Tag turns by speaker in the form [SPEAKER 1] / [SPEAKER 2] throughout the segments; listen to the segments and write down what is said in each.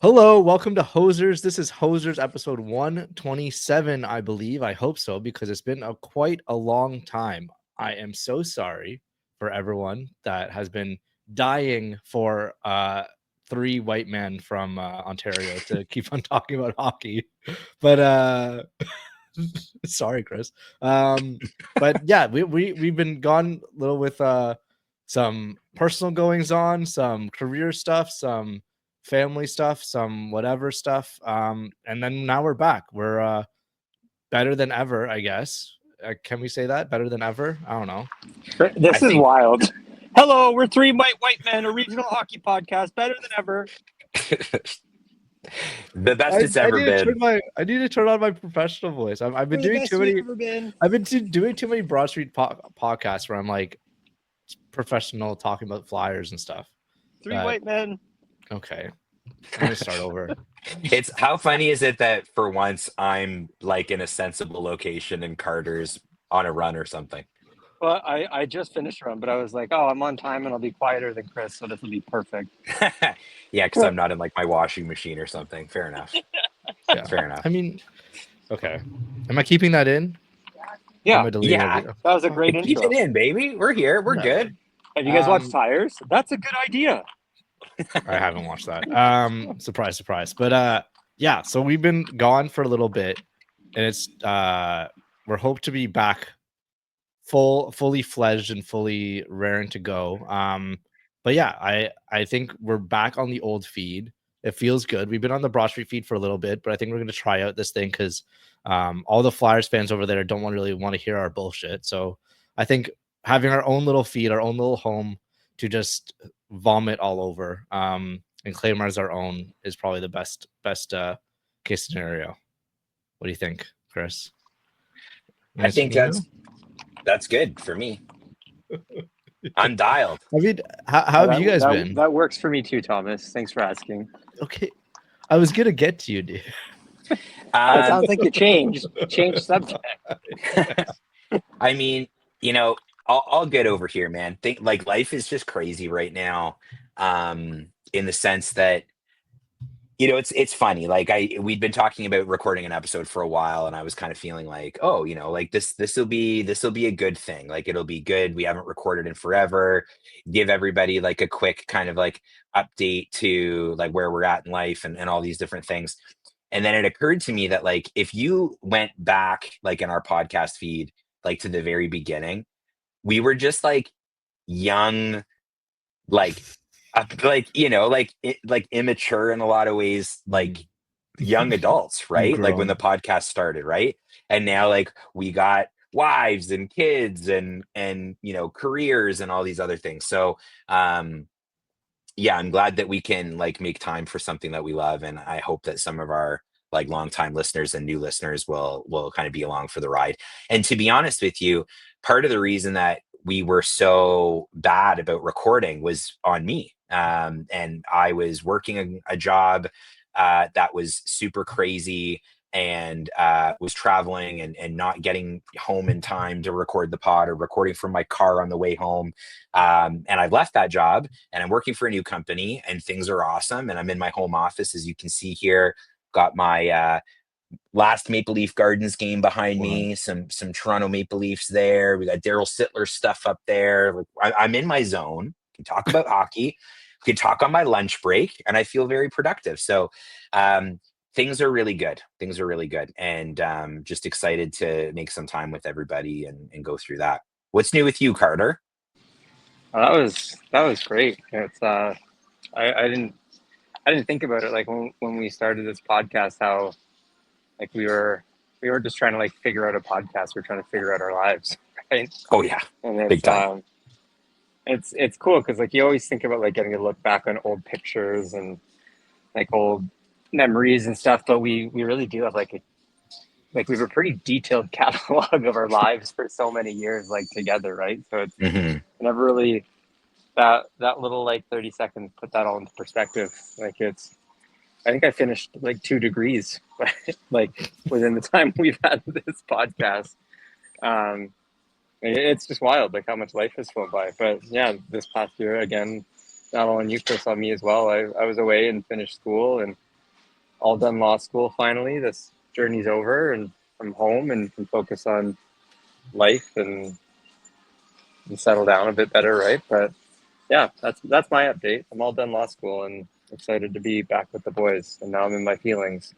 [SPEAKER 1] Hello, welcome to Hosers. This is Hosers episode 127, I believe. I hope so, because it's been quite a long time. I am so sorry for everyone that has been dying for three white men from Ontario to keep on talking about hockey. But sorry, Chris. But yeah, we've been gone a little with some personal goings on, some career stuff, some family stuff, some whatever stuff. And then now we're back. We're better than ever, I guess. Can we say that? Better than ever? I don't know.
[SPEAKER 2] This is wild. Hello, we're three white men, a regional hockey podcast, better than ever.
[SPEAKER 3] The best it's ever been.
[SPEAKER 1] I need to turn on my professional voice. I've been doing too many. I've been doing too many Broad Street podcasts where I'm like professional talking about Flyers and stuff.
[SPEAKER 2] Three white men.
[SPEAKER 1] Okay, I'm gonna start over.
[SPEAKER 3] It's how funny is it that for once I'm like in a sensible location and Carter's on a run or something.
[SPEAKER 2] Well, I just finished a run, but I was like, oh, I'm on time and I'll be quieter than Chris, so this will be perfect.
[SPEAKER 3] Yeah, because I'm not in like my washing machine or something. Fair enough.
[SPEAKER 1] Yeah,
[SPEAKER 3] fair enough.
[SPEAKER 1] I mean, okay. Am I keeping that in?
[SPEAKER 2] Yeah,
[SPEAKER 3] that
[SPEAKER 2] was a great intro.
[SPEAKER 3] Keep it in, baby. We're here. We're good.
[SPEAKER 2] Have you guys watched Tires? That's a good idea.
[SPEAKER 1] I haven't watched that. Surprise, surprise. But yeah, so we've been gone for a little bit, and it's we're hoped to be back fully fledged and fully raring to go. But yeah, I think we're back on the old feed. It feels good. We've been on the Broad Street feed for a little bit, but I think we're going to try out this thing because all the Flyers fans over there don't really want to hear our bullshit. So I think having our own little feed, our own little home to just vomit all over and claim as our own is probably the best case scenario. What do you think, Chris?
[SPEAKER 3] I think that's good for me. I'm dialed.
[SPEAKER 1] I mean, how have you guys been?
[SPEAKER 2] That works for me too, Thomas. Thanks for asking.
[SPEAKER 1] Okay, I was gonna get to you, dude.
[SPEAKER 2] It sounds like you changed subject.
[SPEAKER 3] I mean, all good over here, man. Think like life is just crazy right now. In the sense that, it's funny. Like we'd been talking about recording an episode for a while, and I was kind of feeling like, oh, like this will be a good thing. Like it'll be good. We haven't recorded in forever. Give everybody like a quick kind of like update to like where we're at in life and all these different things. And then it occurred to me that like if you went back like in our podcast feed, like to the very beginning, we were just like young, like immature in a lot of ways, like young adults, right? Like when the podcast started, right? And now like we got wives and kids and careers and all these other things. So yeah, I'm glad that we can like make time for something that we love, and I hope that some of our like longtime listeners and new listeners will kind of be along for the ride. And to be honest with you, part of the reason that we were so bad about recording was on me. And I was working a job that was super crazy, and was traveling and not getting home in time to record the pod, or recording from my car on the way home. And I've left that job and I'm working for a new company, and things are awesome. And I'm in my home office, as you can see here, got my last Maple Leaf Gardens game behind me, some Toronto Maple Leafs there. We got Daryl Sittler stuff up there. Like, I'm in my zone. We can talk about hockey. We can talk on my lunch break, and I feel very productive. So things are really good. And just excited to make some time with everybody and go through that. What's new with you, Carter?
[SPEAKER 2] That was great. It's I didn't think about it like when we started this podcast, how like we were just trying to like figure out a podcast. We're trying to figure out our lives, right?
[SPEAKER 3] Oh yeah,
[SPEAKER 2] and it's,
[SPEAKER 3] big time.
[SPEAKER 2] It's cool because like you always think about like getting a look back on old pictures and like old memories and stuff, but we really do have like we have a pretty detailed catalog of our lives for so many years like together, right? So it's never really that little like 30 seconds put that all into perspective. Like I think I finished like 2 degrees like within the time we've had this podcast. It's just wild like how much life has flown by. But yeah, this past year again, not only you, Chris, on me as well. I was away and finished school, and all done law school finally. This journey's over, and I'm home and can focus on life and settle down a bit better, right? But yeah, that's my update. I'm all done law school and excited to be back with the boys. And now I'm in my feelings.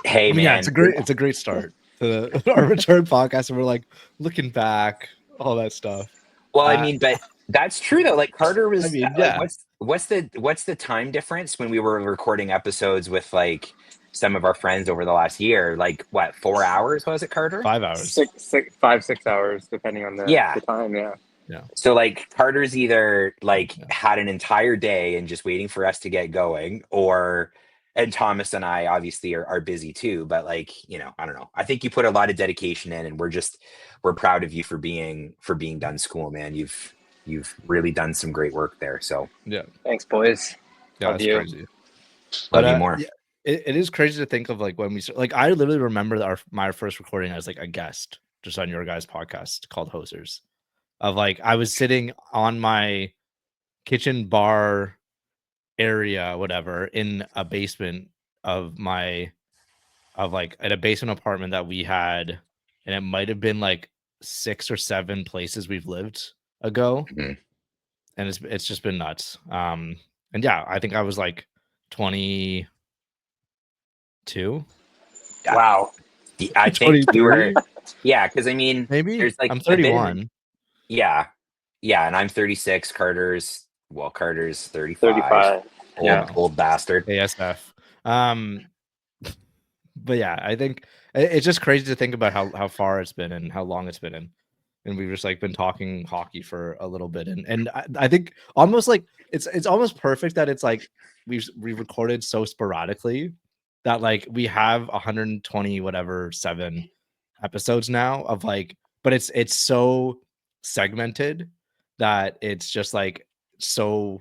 [SPEAKER 3] Hey,
[SPEAKER 1] I mean, yeah,
[SPEAKER 3] man.
[SPEAKER 1] it's a great start to our return podcast, and we're like looking back, all that stuff.
[SPEAKER 3] Well, I mean, but that's true though. Like Carter
[SPEAKER 1] I
[SPEAKER 3] was
[SPEAKER 1] mean,
[SPEAKER 3] like,
[SPEAKER 1] yeah,
[SPEAKER 3] what's the time difference when we were recording episodes with like some of our friends over the last year? Like what, 4 hours was it, Carter?
[SPEAKER 1] 5 hours.
[SPEAKER 2] 6 hours, depending on
[SPEAKER 3] Yeah.
[SPEAKER 2] the time. Yeah.
[SPEAKER 1] Yeah.
[SPEAKER 3] So like Carter's either like
[SPEAKER 1] Yeah.
[SPEAKER 3] had an entire day and just waiting for us to get going, and Thomas and I obviously are busy too, but like, I don't know. I think you put a lot of dedication in, and we're proud of you for being done school, man. You've really done some great work there. So
[SPEAKER 1] Yeah.
[SPEAKER 2] Thanks, boys.
[SPEAKER 1] Yeah,
[SPEAKER 2] Love
[SPEAKER 1] it's
[SPEAKER 2] you.
[SPEAKER 1] crazy.
[SPEAKER 3] love you more.
[SPEAKER 1] Yeah, it is crazy to think of like when we like. I literally remember my first recording as like a guest just on your guys' podcast called Hosers. Of like I was sitting on my kitchen bar area, whatever, in a basement of like at a basement apartment that we had, and it might have been like 6 or 7 places we've lived ago,
[SPEAKER 3] Mhm.
[SPEAKER 1] and it's just been nuts. And yeah, I think I was like 22.
[SPEAKER 3] Yeah.
[SPEAKER 2] Wow.
[SPEAKER 3] I think you were,
[SPEAKER 1] 23?
[SPEAKER 3] yeah, because I mean,
[SPEAKER 1] Maybe
[SPEAKER 3] there's like
[SPEAKER 1] I'm
[SPEAKER 3] a bit of it.
[SPEAKER 1] 31.
[SPEAKER 3] Yeah. Yeah. And I'm 36. Carter's 35.
[SPEAKER 2] 35. Yeah.
[SPEAKER 3] Old bastard.
[SPEAKER 1] ASF. But yeah, I think it's just crazy to think about how far it's been and how long it's been in. And we've just like been talking hockey for a little bit. And I think almost like it's almost perfect that it's like we've recorded so sporadically that like we have 120 whatever 7 episodes now of like, but it's so segmented that it's just like so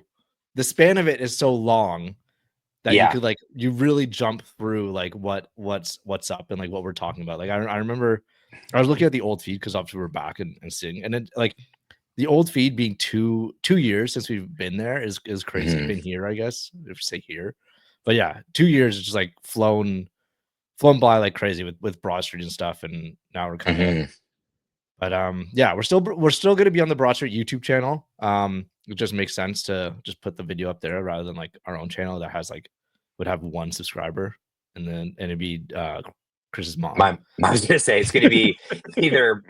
[SPEAKER 1] the span of it is so long that you
[SPEAKER 3] Yeah.
[SPEAKER 1] could like you really jump through like what's up and like what we're talking about. Like I remember I was looking at the old feed because obviously we're back and seeing, and then like the old feed being 2 years since we've been there is crazy.
[SPEAKER 3] Mhm.
[SPEAKER 1] Been here, I guess, if you say here, but yeah, 2 years is just like flown by like crazy with Broad Street and stuff, and now we're kind of.
[SPEAKER 3] Mhm.
[SPEAKER 1] But yeah, we're still going to be on the Broad Street YouTube channel. It just makes sense to just put the video up there rather than like our own channel that has like would have 1 subscriber, and it'd be Chris's mom.
[SPEAKER 3] I was gonna say it's gonna be either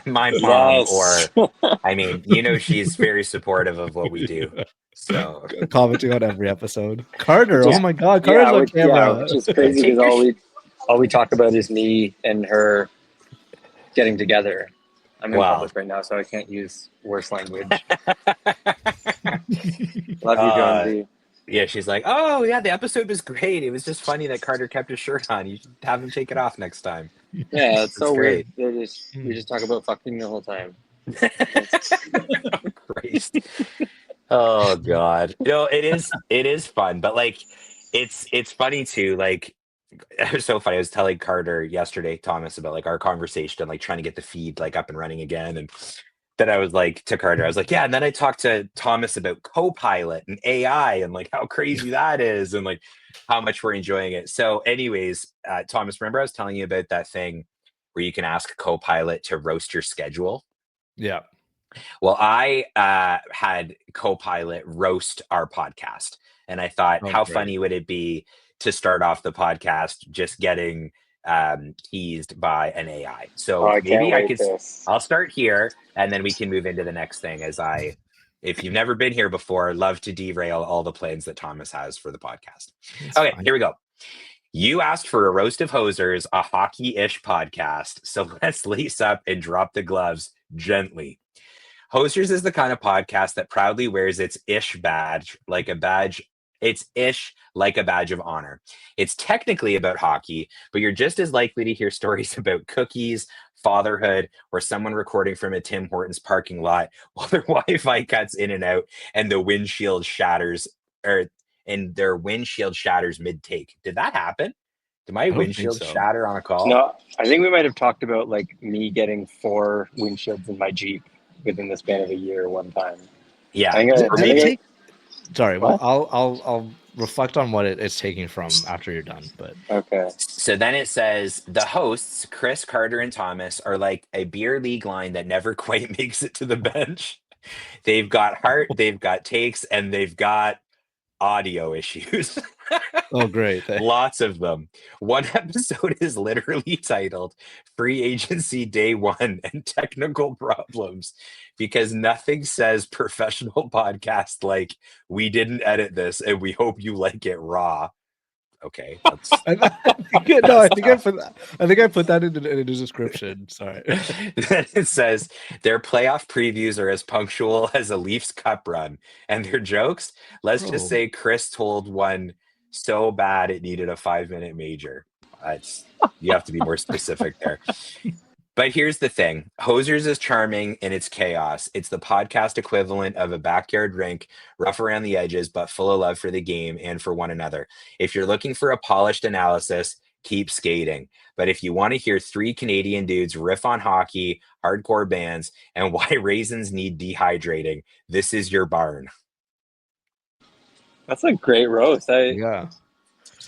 [SPEAKER 3] my mom or, I mean, she's very supportive of what we do. So
[SPEAKER 1] Commenting on every episode. Carter,
[SPEAKER 2] Just-
[SPEAKER 1] oh my god, Carter's on camera.
[SPEAKER 2] which is crazy
[SPEAKER 3] Take
[SPEAKER 2] because
[SPEAKER 3] your
[SPEAKER 2] all we talk about is me and her getting together. I'm in
[SPEAKER 3] Wow.
[SPEAKER 2] public right now, so I can't use worse language. Love you, Jonesy.
[SPEAKER 3] Yeah, she's like, oh yeah, the episode was great. It was just funny that Carter kept his shirt on. You should have him take it off next time.
[SPEAKER 2] Yeah, it's so
[SPEAKER 3] great.
[SPEAKER 2] weird. We just talk about fucking the whole time.
[SPEAKER 3] Christ. Oh god. It is fun, but like it's funny too. Like it was so funny. I was telling Carter yesterday, Thomas, about like our conversation and like trying to get the feed like up and running again. And then I was like to Carter, I was like, yeah. And then I talked to Thomas about Copilot and AI and like how crazy that is and like how much we're enjoying it. So, anyways, Thomas, remember I was telling you about that thing where you can ask Copilot to roast your schedule?
[SPEAKER 1] Yeah.
[SPEAKER 3] Well, I had Copilot roast our podcast, and I thought,
[SPEAKER 1] Oh,
[SPEAKER 3] how
[SPEAKER 1] great.
[SPEAKER 3] funny would it be to start off the podcast just getting teased by an AI? So maybe I'll start here, and then we can move into the next thing. If you've never been here before, love to derail all the plans that Thomas has for the podcast.
[SPEAKER 1] That's
[SPEAKER 3] Okay,
[SPEAKER 1] fine.
[SPEAKER 3] here we go. You asked for a roast of hosers, a hockey-ish podcast, so let's lace up and drop the gloves gently. Hosers is the kind of podcast that proudly wears its ish badge like a badge. It's ish like a badge of honor. It's technically about hockey, but you're just as likely to hear stories about cookies, fatherhood, or someone recording from a Tim Hortons parking lot while their Wi-Fi cuts in and out and the windshield shatters, their windshield shatters mid-take. Did that happen? Did my
[SPEAKER 1] don't think
[SPEAKER 3] windshield
[SPEAKER 1] so.
[SPEAKER 3] shatter on a call?
[SPEAKER 2] No, I think we might have talked about like me getting 4 windshields in my Jeep within the span of a year one time.
[SPEAKER 3] Yeah.
[SPEAKER 2] I think
[SPEAKER 3] Or maybe-
[SPEAKER 1] Sorry, well,
[SPEAKER 2] What?
[SPEAKER 1] I'll reflect on what it's taking from after you're done. But
[SPEAKER 2] Okay.
[SPEAKER 3] So then it says the hosts, Chris, Carter, and Thomas, are like a beer league line that never quite makes it to the bench. They've got heart, they've got takes, and they've got audio issues.
[SPEAKER 1] oh, great.
[SPEAKER 3] Lots of them. One episode is literally titled Free Agency Day One and Technical Problems because nothing says professional podcast like we didn't edit this and we hope you like it raw. Okay, that's
[SPEAKER 1] I think I put that in the description. Sorry.
[SPEAKER 3] Then it says their playoff previews are as punctual as a Leafs Cup run, and their jokes. Let's just say Chris told one so bad it needed a 5-minute major. You have to be more specific there. But here's the thing. Hosers is charming in its chaos. It's the podcast equivalent of a backyard rink, rough around the edges, but full of love for the game and for one another. If you're looking for a polished analysis, keep skating. But if you want to hear 3 Canadian dudes riff on hockey, hardcore bands, and why raisins need dehydrating, this is your barn.
[SPEAKER 2] That's a great roast.
[SPEAKER 1] Yeah.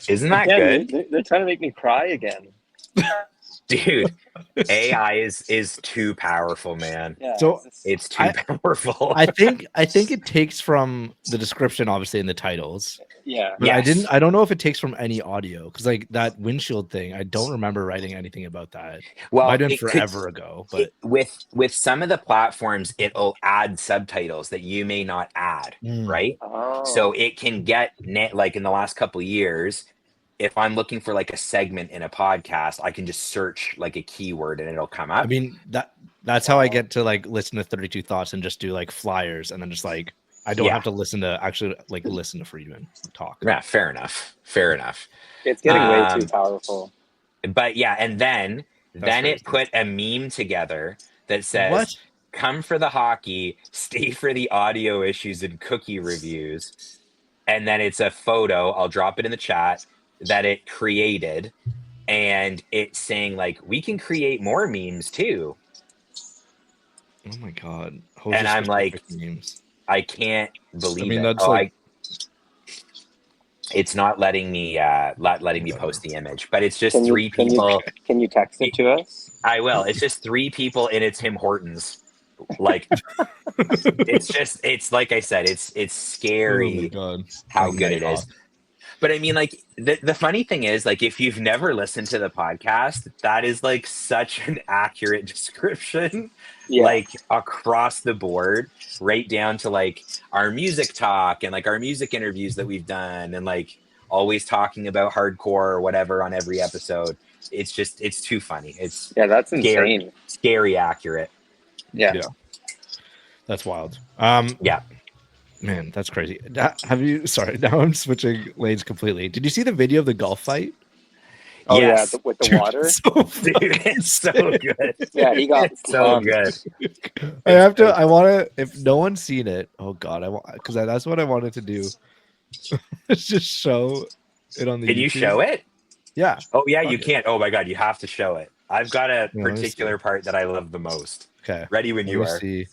[SPEAKER 3] Isn't that
[SPEAKER 2] again,
[SPEAKER 3] good?
[SPEAKER 2] They're trying to make me cry again.
[SPEAKER 3] Dude, AI is too powerful, man.
[SPEAKER 2] Yeah,
[SPEAKER 1] So
[SPEAKER 3] It's too powerful.
[SPEAKER 1] I think it takes from the description, obviously, in the titles.
[SPEAKER 2] yeah.
[SPEAKER 1] But
[SPEAKER 3] Yes.
[SPEAKER 1] I don't know if it takes from any audio because like that windshield thing, I don't remember writing anything about that.
[SPEAKER 3] Well,
[SPEAKER 1] I did
[SPEAKER 3] it could-
[SPEAKER 1] forever ago, but
[SPEAKER 3] with some of the platforms, it'll add subtitles that you may not add, right?
[SPEAKER 2] Oh.
[SPEAKER 3] So it can get like in the last couple of years, if I'm looking for like a segment in a podcast, I can just search like a keyword and it'll come up.
[SPEAKER 1] I mean that's how I get to like listen to 32 Thoughts and just do like flyers and then just like I don't have to listen to Friedman talk.
[SPEAKER 3] Yeah, fair enough.
[SPEAKER 2] It's getting way too powerful.
[SPEAKER 3] But yeah, and then
[SPEAKER 1] crazy.
[SPEAKER 3] it put a meme together that says,
[SPEAKER 1] What?
[SPEAKER 3] come for the hockey, stay for the audio issues and cookie reviews. And then it's a photo, I'll drop it in the chat, that it created. And it's saying, like, we can create more memes too.
[SPEAKER 1] Oh my god.
[SPEAKER 3] And I'm like,
[SPEAKER 1] memes.
[SPEAKER 3] I can't believe it.
[SPEAKER 1] That's like
[SPEAKER 3] it's not letting me post the image, but it's just
[SPEAKER 2] Can you-
[SPEAKER 3] three people.
[SPEAKER 2] Can you text it to us?
[SPEAKER 3] I will. It's just 3 people and it's Tim Hortons. Like it's like I said, it's scary
[SPEAKER 1] oh my god.
[SPEAKER 3] how good it is. But I mean, like the funny thing is, like, if you've never listened to the podcast, that is like such an accurate description, like across the board, right down to like our music talk and like our music interviews that we've done, and like always talking about hardcore or whatever on every episode. It's just, it's too funny. It's
[SPEAKER 2] that's insane.
[SPEAKER 3] Scary accurate.
[SPEAKER 2] Yeah.
[SPEAKER 1] That's wild.
[SPEAKER 3] Yeah.
[SPEAKER 1] Man, that's crazy. Have you? Sorry, now I'm switching lanes completely. Did you see the video of the golf fight?
[SPEAKER 2] Oh
[SPEAKER 3] Yes.
[SPEAKER 2] yeah, with the water.
[SPEAKER 3] Dude, it's so good.
[SPEAKER 2] Yeah, he got
[SPEAKER 3] so good.
[SPEAKER 1] I have to. I want to. If no one's seen it, oh god, I want because that's what I wanted to do. Let's just show it on the.
[SPEAKER 3] Can you show it?
[SPEAKER 1] Yeah.
[SPEAKER 3] Oh yeah, you can't. Oh my god, you have to show it. I've got a
[SPEAKER 1] Yeah, let me
[SPEAKER 3] particular part that I love the most.
[SPEAKER 1] Okay.
[SPEAKER 3] Ready when you are.
[SPEAKER 1] See.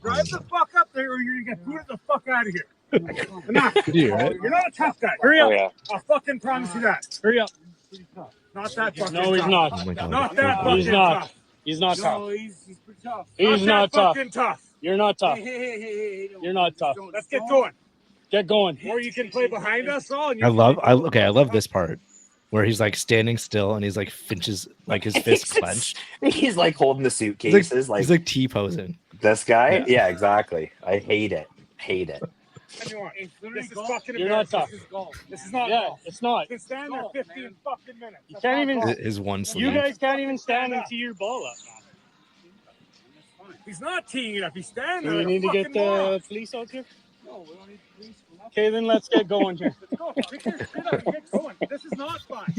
[SPEAKER 4] Drive the fuck up there, or you're gonna get booted the fuck out of here. Enough.
[SPEAKER 1] You, right?
[SPEAKER 4] You're not a tough guy. Hurry up!
[SPEAKER 2] Oh, yeah.
[SPEAKER 4] I'll fucking promise you that. Hurry up. Not that fucking
[SPEAKER 5] No, he's
[SPEAKER 4] tough.
[SPEAKER 5] not.
[SPEAKER 1] Oh my god.
[SPEAKER 4] Not that fucking
[SPEAKER 5] He's not.
[SPEAKER 4] tough.
[SPEAKER 5] He's not tough.
[SPEAKER 4] No, he's pretty tough.
[SPEAKER 5] He's not
[SPEAKER 4] that
[SPEAKER 5] tough.
[SPEAKER 4] fucking tough.
[SPEAKER 5] You're not tough.
[SPEAKER 4] Hey,
[SPEAKER 5] You're not tough.
[SPEAKER 4] Let's get going.
[SPEAKER 5] Get going.
[SPEAKER 4] Or you can play behind us all. And
[SPEAKER 1] I love this part where he's like standing still and he's like finches like his fist clenched.
[SPEAKER 3] He's like holding the suitcases, like
[SPEAKER 1] He's like T-posing.
[SPEAKER 3] this guy.
[SPEAKER 1] Yeah.
[SPEAKER 3] Yeah, exactly. I hate it.
[SPEAKER 4] This is
[SPEAKER 5] golf.
[SPEAKER 4] fucking
[SPEAKER 5] You're not tough.
[SPEAKER 4] This is not
[SPEAKER 5] Yeah,
[SPEAKER 4] golf.
[SPEAKER 5] it's not.
[SPEAKER 4] You can stand there 15 fucking minutes.
[SPEAKER 5] You
[SPEAKER 4] That's
[SPEAKER 5] can't
[SPEAKER 4] not
[SPEAKER 5] even-
[SPEAKER 4] golf.
[SPEAKER 1] His one sleeve.
[SPEAKER 5] You guys can't even stand and tee your ball up.
[SPEAKER 4] He's not teeing it up. He's standing
[SPEAKER 5] Do
[SPEAKER 4] there.
[SPEAKER 5] we need to get the police out here? No, we don't need police. Okay, then let's get going here.
[SPEAKER 4] Let's go. Pick your shit up and get going. This is not fun.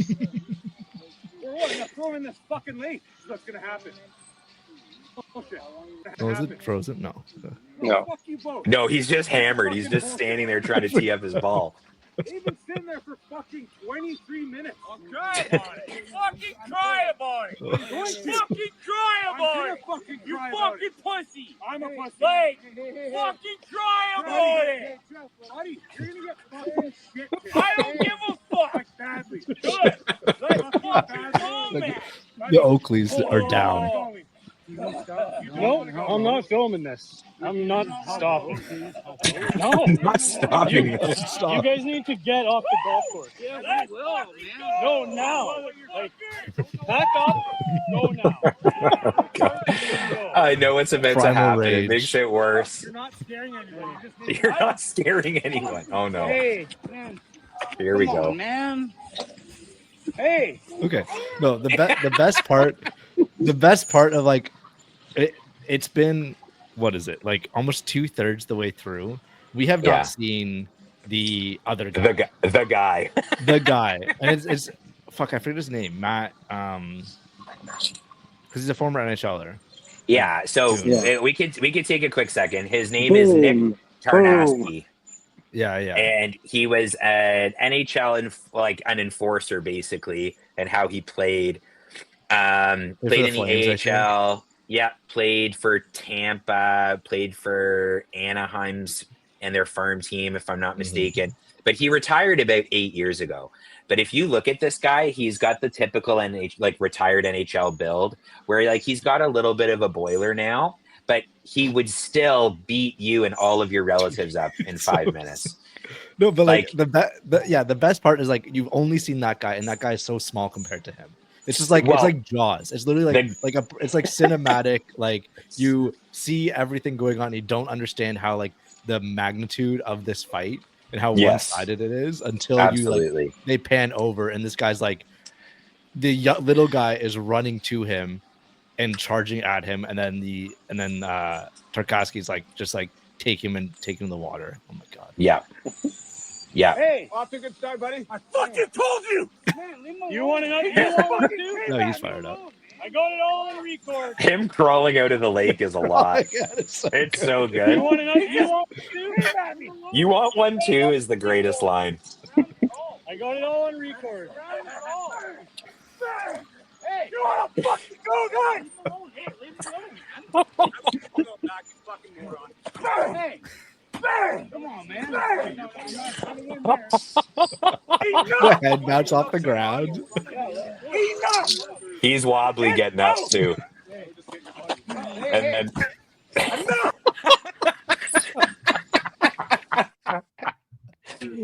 [SPEAKER 4] We're what? You're throwing this fucking lake. This is what's gonna happen. Oh, shit.
[SPEAKER 1] Oh, is it frozen? No.
[SPEAKER 2] No.
[SPEAKER 4] Fuck you both.
[SPEAKER 3] No, he's just hammered. He's just standing there trying to tee up his ball.
[SPEAKER 4] They've been sitting there for fucking 23 minutes. I'll cry about it. Fucking cry about it. I'm going to. Fucking cry about it. Fucking you fucking pussy. I'm a pussy. Like, fucking cry about it. Buddy, you're gonna get fucking shit. I don't give a fuck. Like, badly. Good. Let's fucking go, man.
[SPEAKER 1] The Oakleys are down.
[SPEAKER 5] No, I'm not filming this. I'm not stopping. No,
[SPEAKER 3] I'm not stopping
[SPEAKER 5] You,
[SPEAKER 3] this.
[SPEAKER 5] you guys need to get off the golf course.
[SPEAKER 4] Yeah, we will, man.
[SPEAKER 5] No, now. Like, back up. Go now.
[SPEAKER 3] I know what's about to
[SPEAKER 1] Primal
[SPEAKER 3] happen. It
[SPEAKER 1] rage.
[SPEAKER 3] makes it worse.
[SPEAKER 4] You're not scaring anybody.
[SPEAKER 3] You're not scaring anyone. Oh no.
[SPEAKER 4] Hey, man.
[SPEAKER 3] Here we
[SPEAKER 4] Come
[SPEAKER 3] go.
[SPEAKER 4] on, man. Hey.
[SPEAKER 1] Okay. No, the best part of like it's been, what is it, like almost 2/3 the way through. We have
[SPEAKER 3] Yeah.
[SPEAKER 1] not seen the other guy.
[SPEAKER 3] The guy.
[SPEAKER 1] The guy. And it's fuck, I forget his name. Matt, because he's a former NHLer.
[SPEAKER 3] Yeah. So
[SPEAKER 2] Yeah.
[SPEAKER 3] we could take a quick second. His name is Nick Tarnasky.
[SPEAKER 1] Yeah, yeah.
[SPEAKER 3] And he was an NHL like an enforcer basically, and how he played. Played
[SPEAKER 1] the
[SPEAKER 3] in the
[SPEAKER 1] Flames,
[SPEAKER 3] AHL. Yeah, played for Tampa, played for Anaheim's and their farm team, if I'm not mistaken. But he retired about 8 years ago. But if you look at this guy, he's got the typical retired NHL build, where like he's got a little bit of a boiler now, but he would still beat you and all of your relatives up in 5 minutes.
[SPEAKER 1] No, but like the best part is like you've only seen that guy, and that guy is so small compared to him. It's just like it's like Jaws. It's literally like it's like cinematic. Like you see everything going on, and you don't understand how like the magnitude of this fight and how one-sided it is until they pan over, and this guy's like the little guy is running to him and charging at him, and then Tarkowski's like just like take him in the water. Oh my god.
[SPEAKER 3] Yeah. Yeah.
[SPEAKER 4] Hey, off to a good start, buddy. I fucking told you.
[SPEAKER 5] You want another?
[SPEAKER 1] No, he's fired up.
[SPEAKER 5] I got it all on record.
[SPEAKER 3] Him crawling out of the lake is a lot.
[SPEAKER 1] God, it's so
[SPEAKER 3] It's so good.
[SPEAKER 5] You want another?
[SPEAKER 3] You want one too is the greatest line.
[SPEAKER 5] I got it all on record.
[SPEAKER 4] Hey, you want to fucking go, guys? Hey, leave me alone, man. Hey. Come on, man.
[SPEAKER 1] The head bounce off the ground.
[SPEAKER 3] He's wobbly getting up too. And then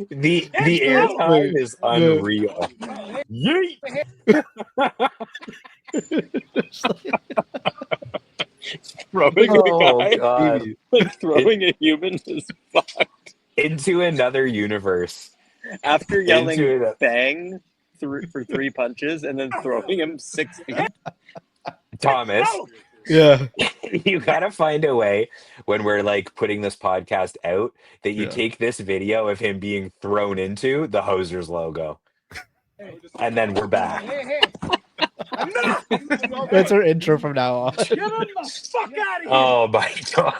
[SPEAKER 3] the airtime is unreal. Yeet!
[SPEAKER 2] Throwing a guy,
[SPEAKER 3] God.
[SPEAKER 2] throwing a human is fucked.
[SPEAKER 3] Into another universe.
[SPEAKER 2] After yelling
[SPEAKER 3] Into it.
[SPEAKER 2] bang for 3 punches and then throwing him 6 feet.
[SPEAKER 3] Thomas,
[SPEAKER 1] Yeah.
[SPEAKER 3] you gotta find a way when we're like putting this podcast out that you take this video of him being thrown into the Hosers logo. And then we're back.
[SPEAKER 1] That's our intro from now on.
[SPEAKER 4] Get him the fuck out of here.
[SPEAKER 3] Oh my god.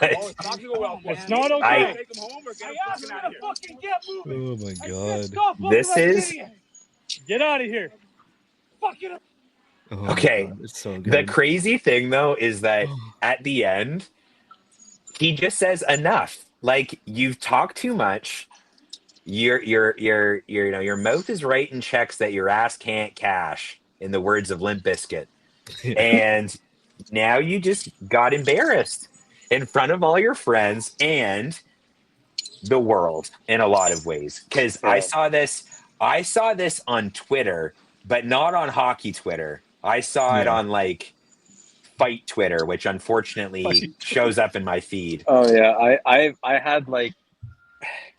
[SPEAKER 5] It's not okay.
[SPEAKER 4] Take him home or get him fucking out of here. Fucking get moving.
[SPEAKER 1] Oh my god.
[SPEAKER 4] Stop looking
[SPEAKER 3] This
[SPEAKER 4] like an
[SPEAKER 3] is-
[SPEAKER 4] idiot.
[SPEAKER 5] Get out of here.
[SPEAKER 4] Fucking
[SPEAKER 1] Oh my
[SPEAKER 3] Okay.
[SPEAKER 1] God, it's so
[SPEAKER 3] The
[SPEAKER 1] good.
[SPEAKER 3] crazy thing though is that at the end, he just says enough. Like, you've talked too much. Your mouth is writing checks that your ass can't cash, in the words of Limp Bizkit. And now you just got embarrassed in front of all your friends and the world in a lot of ways. Because I saw this on Twitter, but not on hockey Twitter. I saw it on like fight Twitter, which unfortunately shows up in my feed.
[SPEAKER 2] Oh yeah, I had like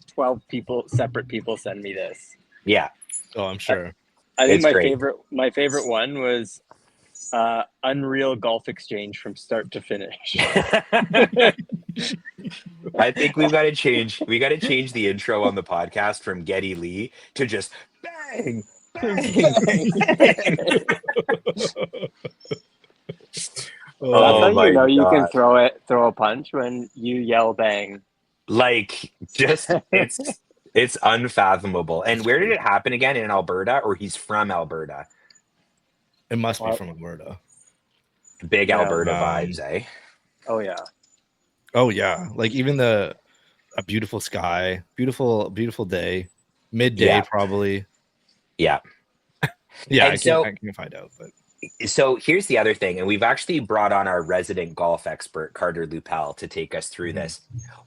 [SPEAKER 2] 12 separate people send me this.
[SPEAKER 3] Yeah.
[SPEAKER 1] Oh, I'm sure.
[SPEAKER 2] I think
[SPEAKER 3] It's great.
[SPEAKER 2] my favorite one was Unreal Golf Exchange from start to finish.
[SPEAKER 3] I think we got to change the intro on the podcast from Geddy Lee to just bang, bang, bang.
[SPEAKER 2] That's
[SPEAKER 3] Oh
[SPEAKER 2] how
[SPEAKER 3] my
[SPEAKER 2] you know you can
[SPEAKER 3] God.
[SPEAKER 2] throw a punch when you yell bang.
[SPEAKER 3] Like, just It's unfathomable. And where did it happen again? In Alberta, or he's from Alberta?
[SPEAKER 1] It must be
[SPEAKER 2] What?
[SPEAKER 1] from Alberta.
[SPEAKER 3] Big
[SPEAKER 2] Yeah.
[SPEAKER 3] Alberta vibes, eh?
[SPEAKER 2] Oh yeah.
[SPEAKER 1] Oh yeah, like even a beautiful sky, beautiful day, midday
[SPEAKER 3] Yeah.
[SPEAKER 1] probably.
[SPEAKER 3] Yeah.
[SPEAKER 1] Yeah,
[SPEAKER 3] And
[SPEAKER 1] I can find out, but
[SPEAKER 3] so here's the other thing, and we've actually brought on our resident golf expert, Carter Lupel, to take us through this.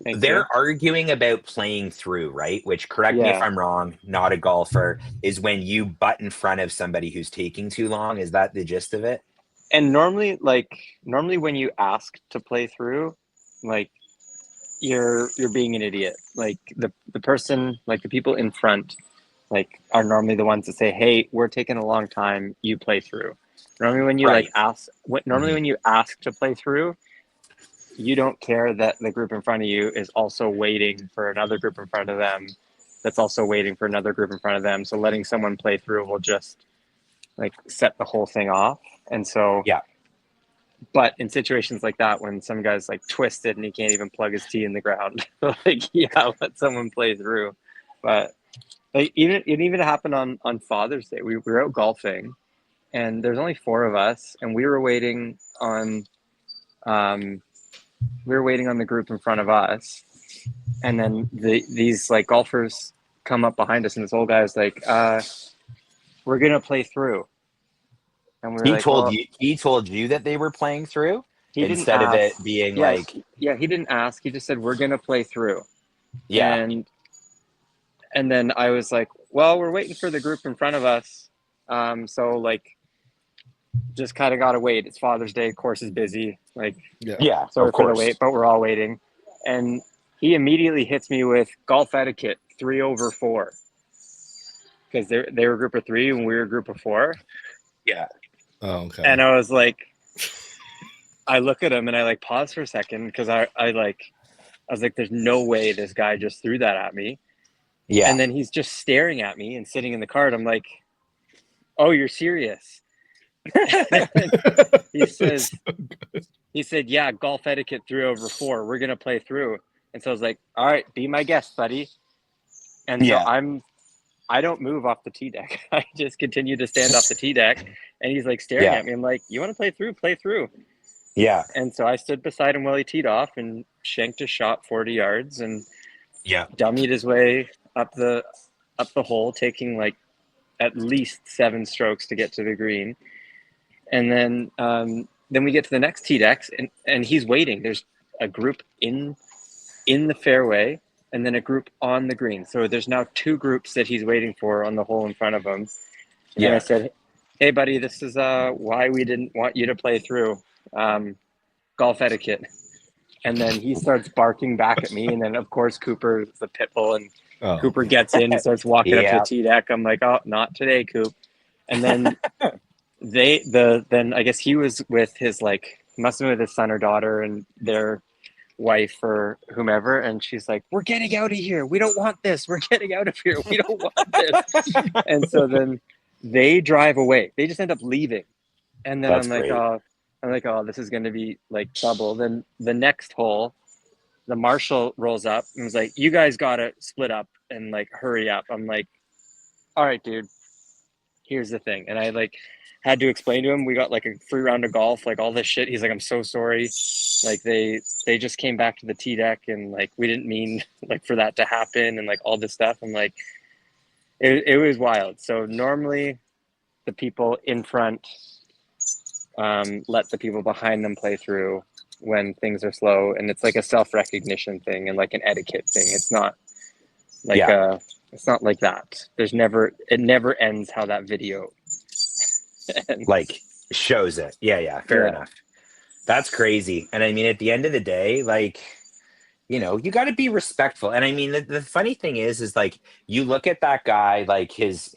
[SPEAKER 2] Thank
[SPEAKER 3] They're
[SPEAKER 2] you.
[SPEAKER 3] arguing about playing through, right? Which, correct me if
[SPEAKER 2] Yeah.
[SPEAKER 3] I'm wrong, not a golfer, is when you butt in front of somebody who's taking too long. Is that the gist of it?
[SPEAKER 2] And normally when you ask to play through, like you're being an idiot. Like the person, like the people in front, like are normally the ones that say, "Hey, we're taking a long time. You play through." Normally when you
[SPEAKER 3] Right.
[SPEAKER 2] when you ask to play through, you don't care that the group in front of you is also waiting for another group in front of them, that's also waiting for another group in front of them. So letting someone play through will just like set the whole thing off. And so
[SPEAKER 3] Yeah.
[SPEAKER 2] but in situations like that, when some guy's like twisted and he can't even plug his tee in the ground, like yeah, let someone play through. But like it even happened on Father's Day. We were out golfing, and there's only four of us, and we were waiting on the group in front of us, and then these like golfers come up behind us, and this old guy's like, "We're gonna play through," and we were
[SPEAKER 3] He
[SPEAKER 2] like,
[SPEAKER 3] told
[SPEAKER 2] "Well."
[SPEAKER 3] you. He told you that they were playing through
[SPEAKER 2] He didn't
[SPEAKER 3] instead of
[SPEAKER 2] ask.
[SPEAKER 3] it being
[SPEAKER 2] Yeah,
[SPEAKER 3] like,
[SPEAKER 2] he didn't ask. He just said, "We're gonna play through,"
[SPEAKER 3] yeah,
[SPEAKER 2] and then I was like, "Well, we're waiting for the group in front of us, so like, just kind of gotta wait. It's Father's Day. Course is busy. Like,
[SPEAKER 1] yeah.
[SPEAKER 3] yeah,
[SPEAKER 2] sorry
[SPEAKER 3] of
[SPEAKER 2] for the
[SPEAKER 3] course,
[SPEAKER 2] wait, but we're all waiting." And he immediately hits me with golf etiquette 3/4 because they were a group of three and we were a group of four.
[SPEAKER 3] yeah,
[SPEAKER 1] Oh, okay.
[SPEAKER 2] And I was like, I look at him and I like pause for a second because I was like, there's no way this guy just threw that at me.
[SPEAKER 3] yeah,
[SPEAKER 2] And then he's just staring at me and sitting in the car. And I'm like, "Oh, you're serious?" He says, he said, "Yeah, golf etiquette 3/4. We're gonna play through." And so I was like, "All right, be my guest, buddy." And so
[SPEAKER 3] yeah,
[SPEAKER 2] I don't move off the tee deck. I just continue to stand off the tee deck, and he's like staring
[SPEAKER 3] yeah,
[SPEAKER 2] at me. I'm like, "You want to play through? Play through."
[SPEAKER 3] yeah,
[SPEAKER 2] And so I stood beside him while he teed off and shanked a shot 40 yards and
[SPEAKER 3] yeah,
[SPEAKER 2] dummied his way up the hole, taking like at least 7 strokes to get to the green. And then we get to the next tee decks, and he's waiting. There's a group in the fairway, and then a group on the green. So there's now 2 groups that he's waiting for on the hole in front of him. And I
[SPEAKER 3] yeah,
[SPEAKER 2] said, "Hey, buddy, this is why we didn't want you to play through. Golf etiquette." And then he starts barking back at me, and then of course Cooper, the pit bull, and
[SPEAKER 1] Oh,
[SPEAKER 2] Cooper gets in and starts walking up to the
[SPEAKER 3] yeah,
[SPEAKER 2] tee deck. I'm like, "Oh, not today, Coop." And then then I guess he was with his like must have been with his son or daughter and their wife or whomever, and she's like, "We're getting out of here. We don't want this. We're getting out of here. We don't want this." And so then they drive away. They just end up leaving. And then
[SPEAKER 3] that's great.
[SPEAKER 2] oh, this is going to be like trouble. Then the next hole, the marshal rolls up and was like, "You guys got to split up and like hurry up." I'm like, "All right, dude, here's the thing." And I like had to explain to him, we got like a free round of golf, like all this shit. He's like, "I'm so sorry. Like they just came back to the tee deck and like we didn't mean like for that to happen and like all this stuff." I'm like, it was wild. So normally the people in front let the people behind them play through when things are slow, and it's like a self-recognition thing and like an etiquette thing. It's not like
[SPEAKER 3] Yeah,
[SPEAKER 2] it's not like that. It never ends how that video ends.
[SPEAKER 3] like shows it. Yeah, yeah, fair
[SPEAKER 2] Yeah.
[SPEAKER 3] enough. That's crazy. And I mean, at the end of the day, like, you got to be respectful. And I mean, the funny thing is like, you look at that guy, like his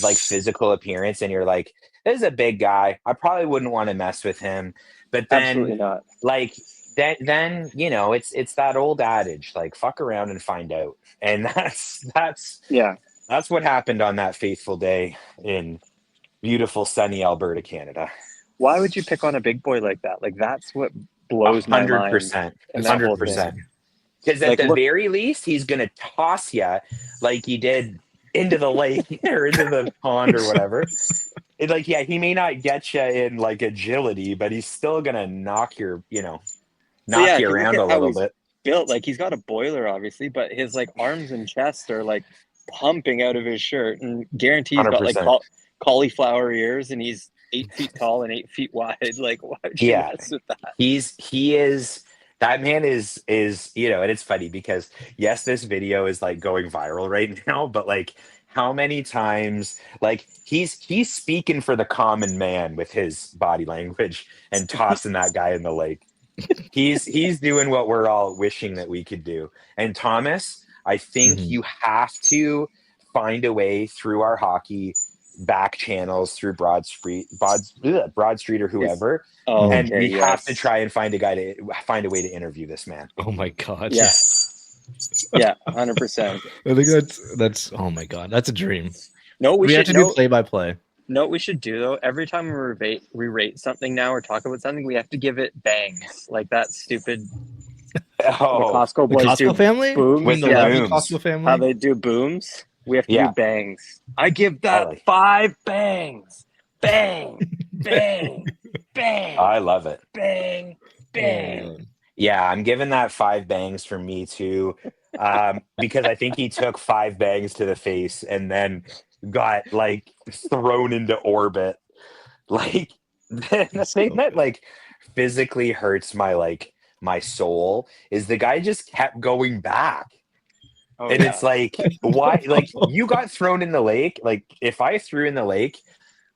[SPEAKER 3] like physical appearance, and you're like, this is a big guy. I probably wouldn't want to mess with him. But then,
[SPEAKER 2] Absolutely not.
[SPEAKER 3] like, then it's that old adage, like, fuck around and find out. And
[SPEAKER 2] Yeah.
[SPEAKER 3] that's what happened on that fateful day in beautiful sunny Alberta, Canada.
[SPEAKER 2] Why would you pick on a big boy like that? Like that's what
[SPEAKER 3] A
[SPEAKER 2] blows my
[SPEAKER 3] hundred
[SPEAKER 2] mind
[SPEAKER 3] percent,
[SPEAKER 2] in that
[SPEAKER 3] hundred
[SPEAKER 2] whole thing.
[SPEAKER 3] percent. Because at
[SPEAKER 2] Like,
[SPEAKER 3] the
[SPEAKER 2] look,
[SPEAKER 3] very least, he's gonna toss you like he did into the lake or into the pond or whatever. It's like, yeah, he may not get you in like agility, but he's still gonna knock your,
[SPEAKER 2] but yeah,
[SPEAKER 3] knock you
[SPEAKER 2] if you look
[SPEAKER 3] around
[SPEAKER 2] at
[SPEAKER 3] a
[SPEAKER 2] how
[SPEAKER 3] little
[SPEAKER 2] he's
[SPEAKER 3] bit.
[SPEAKER 2] built, like he's got a boiler, obviously, but his like arms and chest are like pumping out of his shirt, and guarantee he's got like
[SPEAKER 3] 100%.
[SPEAKER 2] cauliflower ears, and he's 8 feet tall and 8 feet wide. Like, why would you
[SPEAKER 3] Yeah,
[SPEAKER 2] mess with that?
[SPEAKER 3] he is that man is and it's funny because yes, this video is like going viral right now, but like how many times like he's speaking for the common man with his body language and tossing that guy in the lake. He's doing what we're all wishing that we could do. And Thomas, I think
[SPEAKER 1] Mhm.
[SPEAKER 3] you have to find a way through our hockey back channels through Broad Street or whoever,
[SPEAKER 2] Oh,
[SPEAKER 3] and
[SPEAKER 2] okay,
[SPEAKER 3] we have to
[SPEAKER 2] yes,
[SPEAKER 3] try and find a way to interview this man.
[SPEAKER 1] Oh my god.
[SPEAKER 2] yes, yeah, 100%.
[SPEAKER 1] I think that's oh my god, that's a dream.
[SPEAKER 2] No, we
[SPEAKER 1] We have
[SPEAKER 2] should
[SPEAKER 1] to do
[SPEAKER 2] know.
[SPEAKER 1] play by play.
[SPEAKER 2] No, what we should do though. Every time we rate something now or talk about something, we have to give it bangs, like that stupid the
[SPEAKER 3] Oh,
[SPEAKER 2] Costco
[SPEAKER 1] The
[SPEAKER 2] boys
[SPEAKER 1] Costco
[SPEAKER 2] do
[SPEAKER 1] family? You mean
[SPEAKER 3] with
[SPEAKER 2] booms.
[SPEAKER 1] the
[SPEAKER 3] the
[SPEAKER 2] Yeah,
[SPEAKER 1] Levy
[SPEAKER 3] booms.
[SPEAKER 1] Costco family?
[SPEAKER 2] how they do booms. We have to do
[SPEAKER 3] Yeah,
[SPEAKER 2] bangs. I give
[SPEAKER 3] I
[SPEAKER 2] that
[SPEAKER 3] like.
[SPEAKER 2] 5 bangs. Bang, bang, bang,
[SPEAKER 3] I love it.
[SPEAKER 2] bang,
[SPEAKER 1] Oh my
[SPEAKER 2] bang.
[SPEAKER 1] god.
[SPEAKER 3] Yeah, I'm giving that 5 bangs for me too, because I think he took 5 bangs to the face and then got like thrown into orbit. Like the thing
[SPEAKER 1] So
[SPEAKER 3] that
[SPEAKER 1] good.
[SPEAKER 3] like physically hurts my soul is the guy just kept going back.
[SPEAKER 2] Oh
[SPEAKER 3] And
[SPEAKER 2] yeah.
[SPEAKER 3] it's like, why? Like, you got thrown in the lake. Like, if I threw in the lake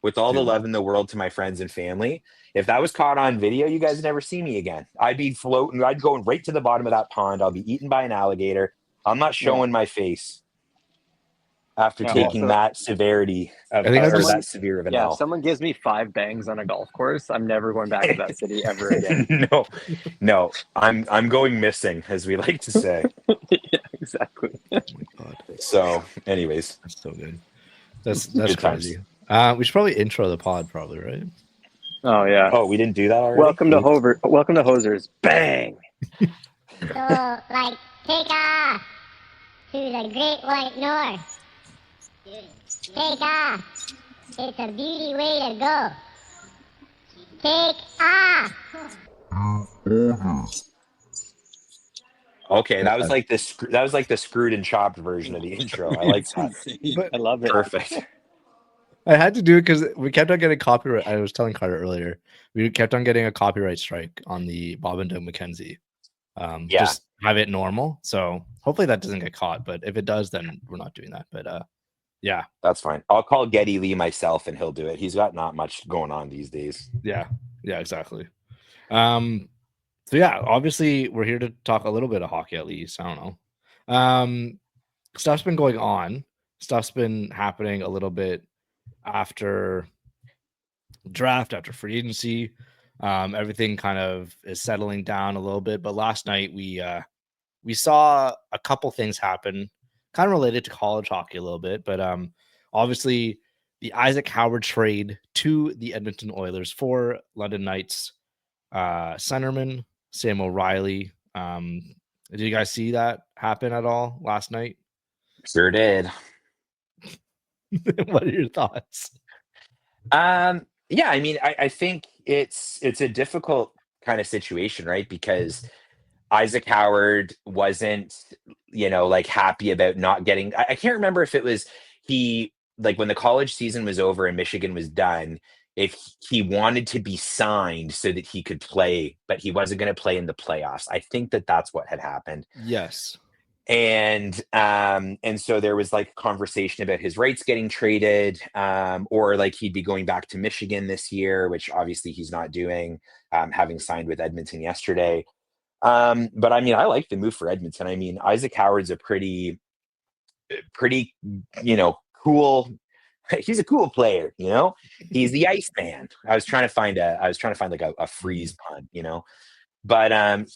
[SPEAKER 3] with all the
[SPEAKER 1] Dude.
[SPEAKER 3] love in the world to my friends and family, if that was caught on video, you guys never see me again. I'd be floating, I'd go right to the bottom of that pond. I'll be eaten by an alligator. I'm not
[SPEAKER 2] Yeah.
[SPEAKER 3] showing my face after
[SPEAKER 2] Yeah.
[SPEAKER 3] taking
[SPEAKER 2] Also,
[SPEAKER 3] that severity of,
[SPEAKER 1] I think I
[SPEAKER 3] or
[SPEAKER 1] just
[SPEAKER 3] that severe of an
[SPEAKER 2] yeah. If
[SPEAKER 3] L.
[SPEAKER 2] someone gives me 5 bangs on a golf course, I'm never going back to that city ever again.
[SPEAKER 3] No, no, I'm going missing, as we like to say.
[SPEAKER 2] Yeah, exactly.
[SPEAKER 1] oh my god.
[SPEAKER 3] So, anyways,
[SPEAKER 1] That's so good. That's
[SPEAKER 3] good
[SPEAKER 1] crazy.
[SPEAKER 3] times.
[SPEAKER 1] We should probably intro the pod probably, right?
[SPEAKER 2] Oh yeah.
[SPEAKER 3] Oh, we didn't do that already?
[SPEAKER 2] Welcome to Hosers. Bang.
[SPEAKER 6] So, like, take off to the Great White North. Take off. It's a beauty way to go. Take off.
[SPEAKER 3] Okay, that was like the screwed and chopped version of the intro. I like
[SPEAKER 2] It's
[SPEAKER 3] that.
[SPEAKER 2] insane.
[SPEAKER 1] But-
[SPEAKER 2] I love it.
[SPEAKER 3] Perfect.
[SPEAKER 1] I had to do it because we kept on getting copyright. I was telling Carter earlier, we kept on getting a copyright strike on the Bob and Doug McKenzie.
[SPEAKER 3] Yeah.
[SPEAKER 1] Just have it normal. So hopefully that doesn't get caught. But if it does, then we're not doing that. But yeah,
[SPEAKER 3] That's fine. I'll call Geddy Lee myself and he'll do it. He's got not much going on these days.
[SPEAKER 1] yeah, exactly. So yeah, obviously we're here to talk a little bit of hockey at least. I don't know. Stuff's been going on. Stuff's been happening a little bit after draft, after free agency. Everything kind of is settling down a little bit. But last night we saw a couple things happen, kind of related to college hockey a little bit. But obviously the Isaac Howard trade to the Edmonton Oilers for London Knights centerman Sam O'Reilly. Did you guys see that happen at all last night?
[SPEAKER 3] Sure did.
[SPEAKER 1] What are your thoughts?
[SPEAKER 3] Yeah, I mean, I think it's a difficult kind of situation, right? Because Isaac Howard wasn't, like happy about not getting. I can't remember if it was he like when the college season was over and Michigan was done, if he wanted to be signed so that he could play, but he wasn't going to play in the playoffs. I think that's what had happened.
[SPEAKER 1] Yes.
[SPEAKER 3] And so there was like a conversation about his rights getting traded, or like he'd be going back to Michigan this year, which obviously he's not doing, having signed with Edmonton yesterday. But I mean, I like the move for Edmonton. I mean, Isaac Howard's a pretty, cool. He's a cool player, He's the Iceman. I was trying to find like a freeze pun, But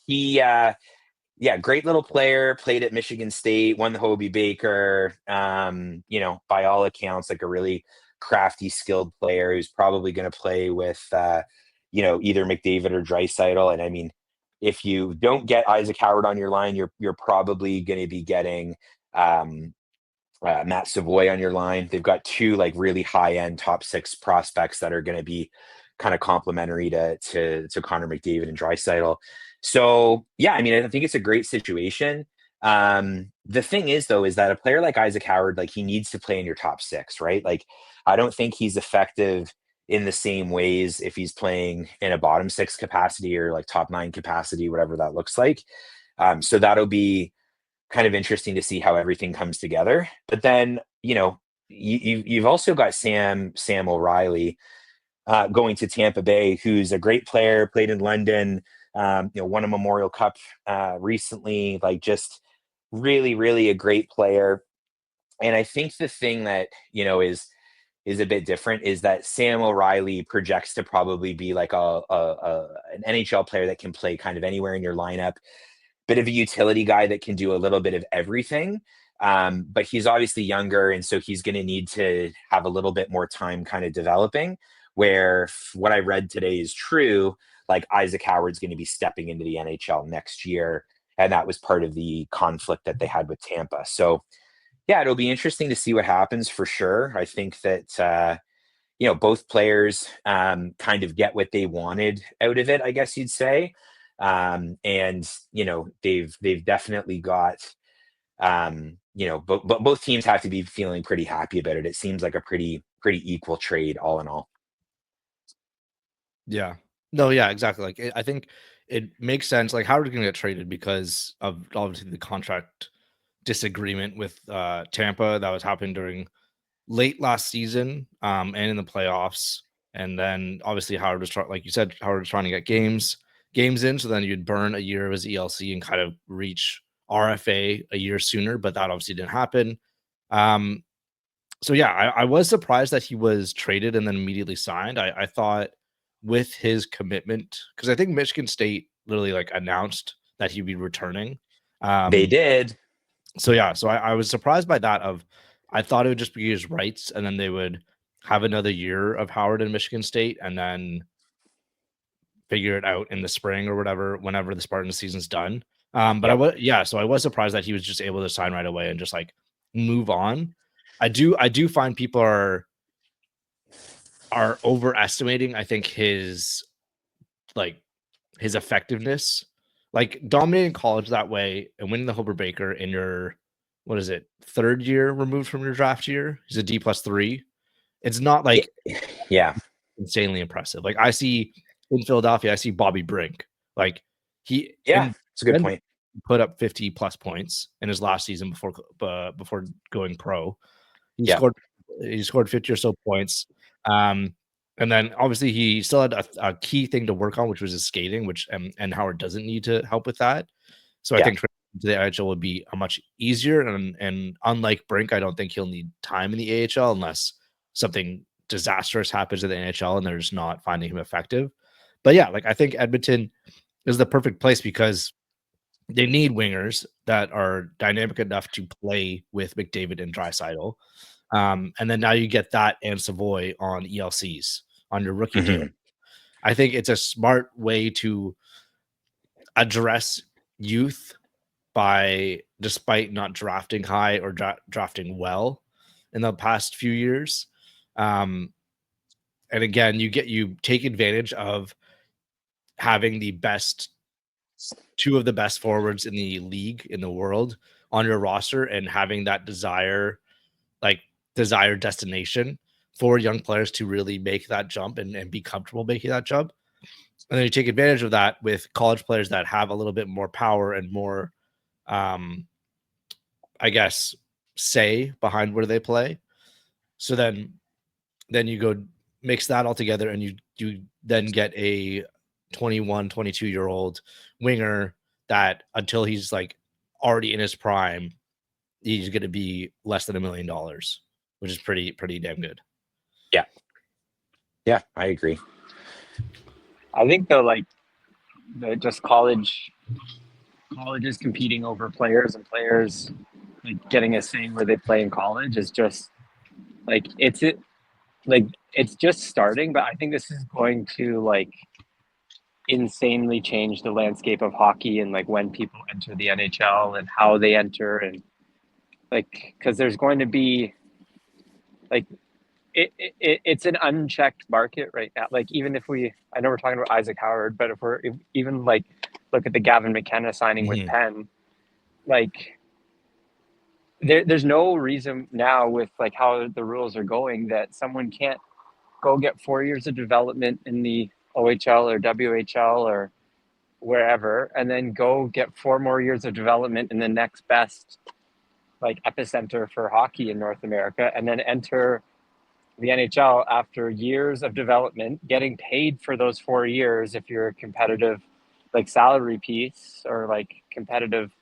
[SPEAKER 3] yeah, great little player, played at Michigan State, won the Hobie Baker, by all accounts, like a really crafty, skilled player who's probably going to play with, either McDavid or Draisaitl. And I mean, if you don't get Isaac Howard on your line, you're probably going to be getting Matt Savoy on your line. They've got two like really high end top 6 prospects that are going to be kind of complementary to Connor McDavid and Draisaitl. So yeah, I mean, I think it's a great situation. The thing is though, is that a player like Isaac Howard, like he needs to play in your top 6, right? Like I don't think he's effective in the same ways if he's playing in a bottom 6 capacity or like top 9 capacity, whatever that looks like. So that'll be kind of interesting to see how everything comes together. But then, you've also got Sam O'Reilly going to Tampa Bay, who's a great player, played in London, won a Memorial Cup recently, like just really, really a great player. And I think the thing that, is a bit different is that Sam O'Reilly projects to probably be like an NHL player that can play kind of anywhere in your lineup, bit of a utility guy that can do a little bit of everything. But he's obviously younger, and so he's going to need to have a little bit more time kind of developing, where what I read today is true, like Isaac Howard's going to be stepping into the NHL next year. And that was part of the conflict that they had with Tampa. So yeah, it'll be interesting to see what happens for sure. I think that, both players kind of get what they wanted out of it, I guess you'd say. And, they've definitely got, but both teams have to be feeling pretty happy about it. It seems like a pretty equal trade all in all.
[SPEAKER 1] Yeah. No, yeah, exactly. Like I think it makes sense. Like Howard's gonna get traded because of obviously the contract disagreement with Tampa that was happening during late last season and in the playoffs. And then obviously Howard was trying, like you said, Howard was trying to get games in, so then you'd burn a year of his ELC and kind of reach RFA a year sooner, but that obviously didn't happen. So yeah, I was surprised that he was traded and then immediately signed. I thought with his commitment, because I think Michigan State literally like announced that he'd be returning.
[SPEAKER 3] They did.
[SPEAKER 1] So yeah, so I was surprised by that. I thought it would just be his rights, and then they would have another year of Howard in Michigan State, and then figure it out in the spring or whatever, whenever the Spartan season's done. But so I was surprised that he was just able to sign right away and just like move on. I do find people are overestimating, I think, his effectiveness. Like dominating college that way and winning the Hobart Baker in your, what is it, 3rd year removed from your draft year. He's a D+3. It's not like insanely impressive. Like I see in Philadelphia, I see Bobby Brink. Like
[SPEAKER 3] it's a good point.
[SPEAKER 1] Put up 50 plus points in his last season before going pro. He scored 50 or so points. And then obviously he still had a key thing to work on, which was his skating, which and Howard doesn't need to help with that. So I think to the NHL would be a much easier. And unlike Brink, I don't think he'll need time in the AHL unless something disastrous happens in the NHL and they're just not finding him effective. But yeah, like I think Edmonton is the perfect place because they need wingers that are dynamic enough to play with McDavid and Draisaitl. And then now you get that and Savoy on ELCs on your rookie deal. I think it's a smart way to address youth despite not drafting high or drafting well in the past few years. And again, you take advantage of having two of the best forwards in the league, in the world, on your roster, and having that desired destination for young players to really make that jump and be comfortable making that jump. And then you take advantage of that with college players that have a little bit more power and more, I guess, say behind where they play. So then you go mix that all together and you then get a 21, 22-year-old winger that until he's like already in his prime, he's going to be less than $1 million, which is pretty damn good.
[SPEAKER 3] Yeah, I agree.
[SPEAKER 2] I think though, like just colleges competing over players and players like getting a say where they play in college is just like it's just starting. But I think this is going to like insanely change the landscape of hockey and like when people enter the NHL and how they enter, and like because there's going to be like it's an unchecked market right now. Like even if I know we're talking about Isaac Howard, but if even like look at the Gavin McKenna signing with Penn, like there's no reason now with like how the rules are going that someone can't go get 4 years of development in the OHL or WHL or wherever, and then go get 4 more years of development in the next best like epicenter for hockey in North America, and then enter the NHL after years of development, getting paid for those 4 years if you're a competitive like salary piece or like competitive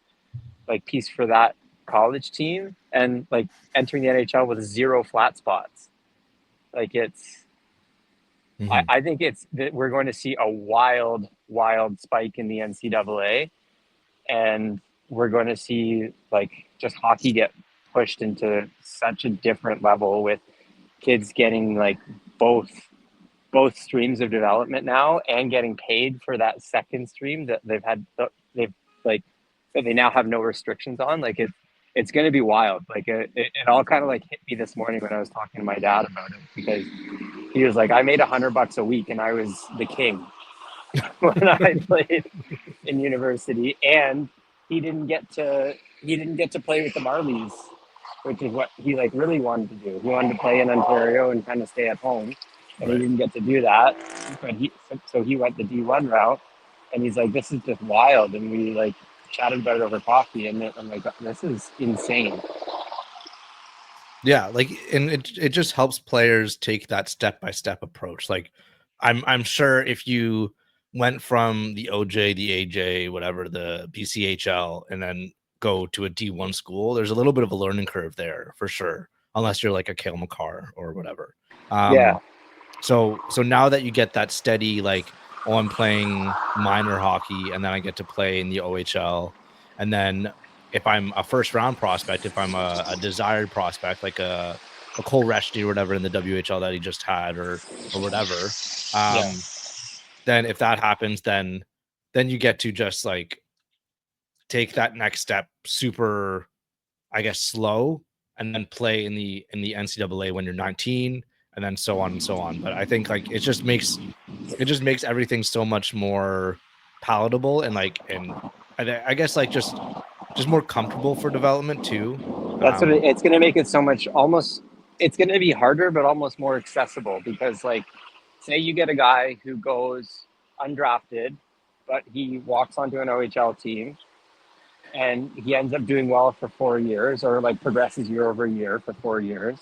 [SPEAKER 2] like piece for that college team, and like entering the NHL with 0 flat spots. Like it's I think it's that we're going to see a wild spike in the NCAA, and we're going to see like just hockey get pushed into such a different level with kids getting like both streams of development now and getting paid for that second stream that they've like that they now have no restrictions on. Like it's going to be wild. Like it all kind of like hit me this morning when I was talking to my dad about it, because he was like, I made $100 a week and I was the king when I played in university, and he didn't get to play with the Marlies, which is what he like really wanted to do. He wanted to play in Ontario and kind of stay at home, and he didn't get to do that. But he went the D1 route, and he's like, this is just wild. And we like chatted about it over coffee, and I'm like, this is insane.
[SPEAKER 1] Yeah, like, and it just helps players take that step-by-step approach. Like I'm sure if you went from the OJ, the AJ, whatever, the BCHL, and then go to a D1 school, there's a little bit of a learning curve there for sure, unless you're like a Cale Makar or whatever.
[SPEAKER 2] Yeah.
[SPEAKER 1] So now that you get that steady, like, oh, I'm playing minor hockey, and then I get to play in the OHL, and then if I'm a first round prospect, if I'm a desired prospect, like a Cole Reshty or whatever in the WHL that he just had, or whatever, then if that happens, then you get to just like take that next step super, I guess, slow, and then play in the NCAA when you're 19, and then so on and so on. But I think like it just makes everything so much more palatable, and like, and I guess like just more comfortable for development too.
[SPEAKER 2] That's what it's going to make it so much almost. It's going to be harder, but almost more accessible, because like, say you get a guy who goes undrafted, but he walks onto an OHL team, and he ends up doing well for 4 years, or like progresses year over year for 4 years,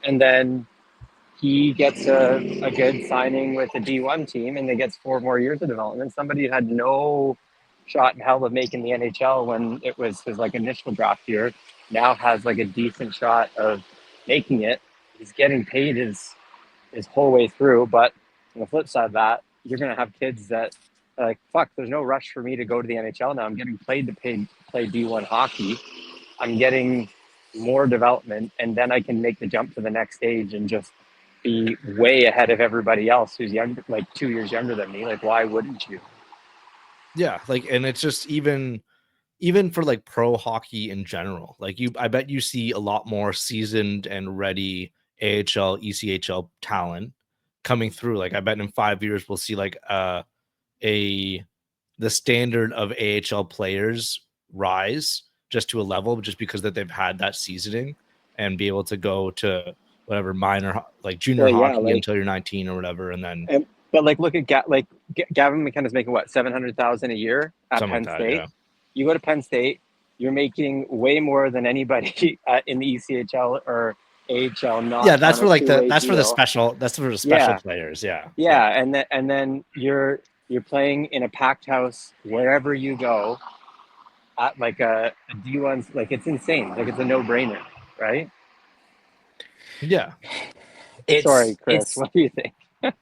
[SPEAKER 2] and then he gets a good signing with a D1 team, and they gets 4 more years of development. Somebody who had no shot in hell of making the NHL when it was his like initial draft year now has like a decent shot of making it. He's getting paid his whole way through. But on the flip side of that, you're going to have kids that are like, fuck, there's no rush for me to go to the NHL now. I'm getting paid to play D1 hockey. I'm getting more development, and then I can make the jump to the next stage and just be way ahead of everybody else who's younger, like 2 years younger than me. Like, why wouldn't you?
[SPEAKER 1] Yeah, like, and it's just even for like pro hockey in general, like I bet you see a lot more seasoned and ready AHL, ECHL talent coming through. Like I bet in 5 years we'll see like the standard of AHL players rise just to a level, just because that they've had that seasoning and be able to go to whatever minor, like junior hockey, like, until you're 19 or whatever, and then.
[SPEAKER 2] But like, look at Gavin McKenna's making what, $700,000 a year at Penn State. Yeah. You go to Penn State, you're making way more than anybody in the ECHL or AHL. Not
[SPEAKER 1] that's for like that's for the special players. Yeah.
[SPEAKER 2] And then you're playing in a packed house wherever you go at like a D1. Like, it's insane. Like, it's a no-brainer, right?
[SPEAKER 1] Yeah.
[SPEAKER 2] Sorry, Chris. What do you think?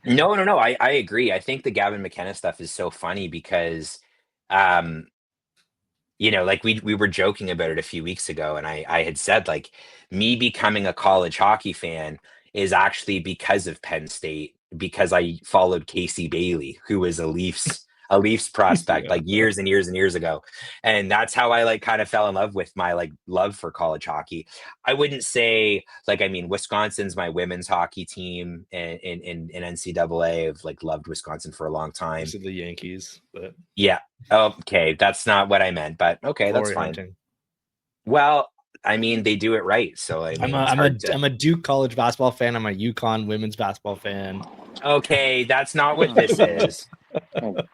[SPEAKER 3] No. I agree. I think the Gavin McKenna stuff is so funny because, you know, like we were joking about it a few weeks ago, and I had said like me becoming a college hockey fan is actually because of Penn State because I followed Casey Bailey, who was a Leafs prospect like years and years and years ago. And that's how I like kind of fell in love with my like love for college hockey. I wouldn't say like, I mean, Wisconsin's my women's hockey team in NCAA. I've like loved Wisconsin for a long time.
[SPEAKER 1] The Yankees, but
[SPEAKER 3] yeah. Okay. That's not what I meant, but okay. That's fine.
[SPEAKER 1] Hunting.
[SPEAKER 3] Well, I mean, they do it right. So I mean,
[SPEAKER 1] I'm a Duke college basketball fan. I'm a UConn women's basketball fan.
[SPEAKER 3] Okay, that's not what this is.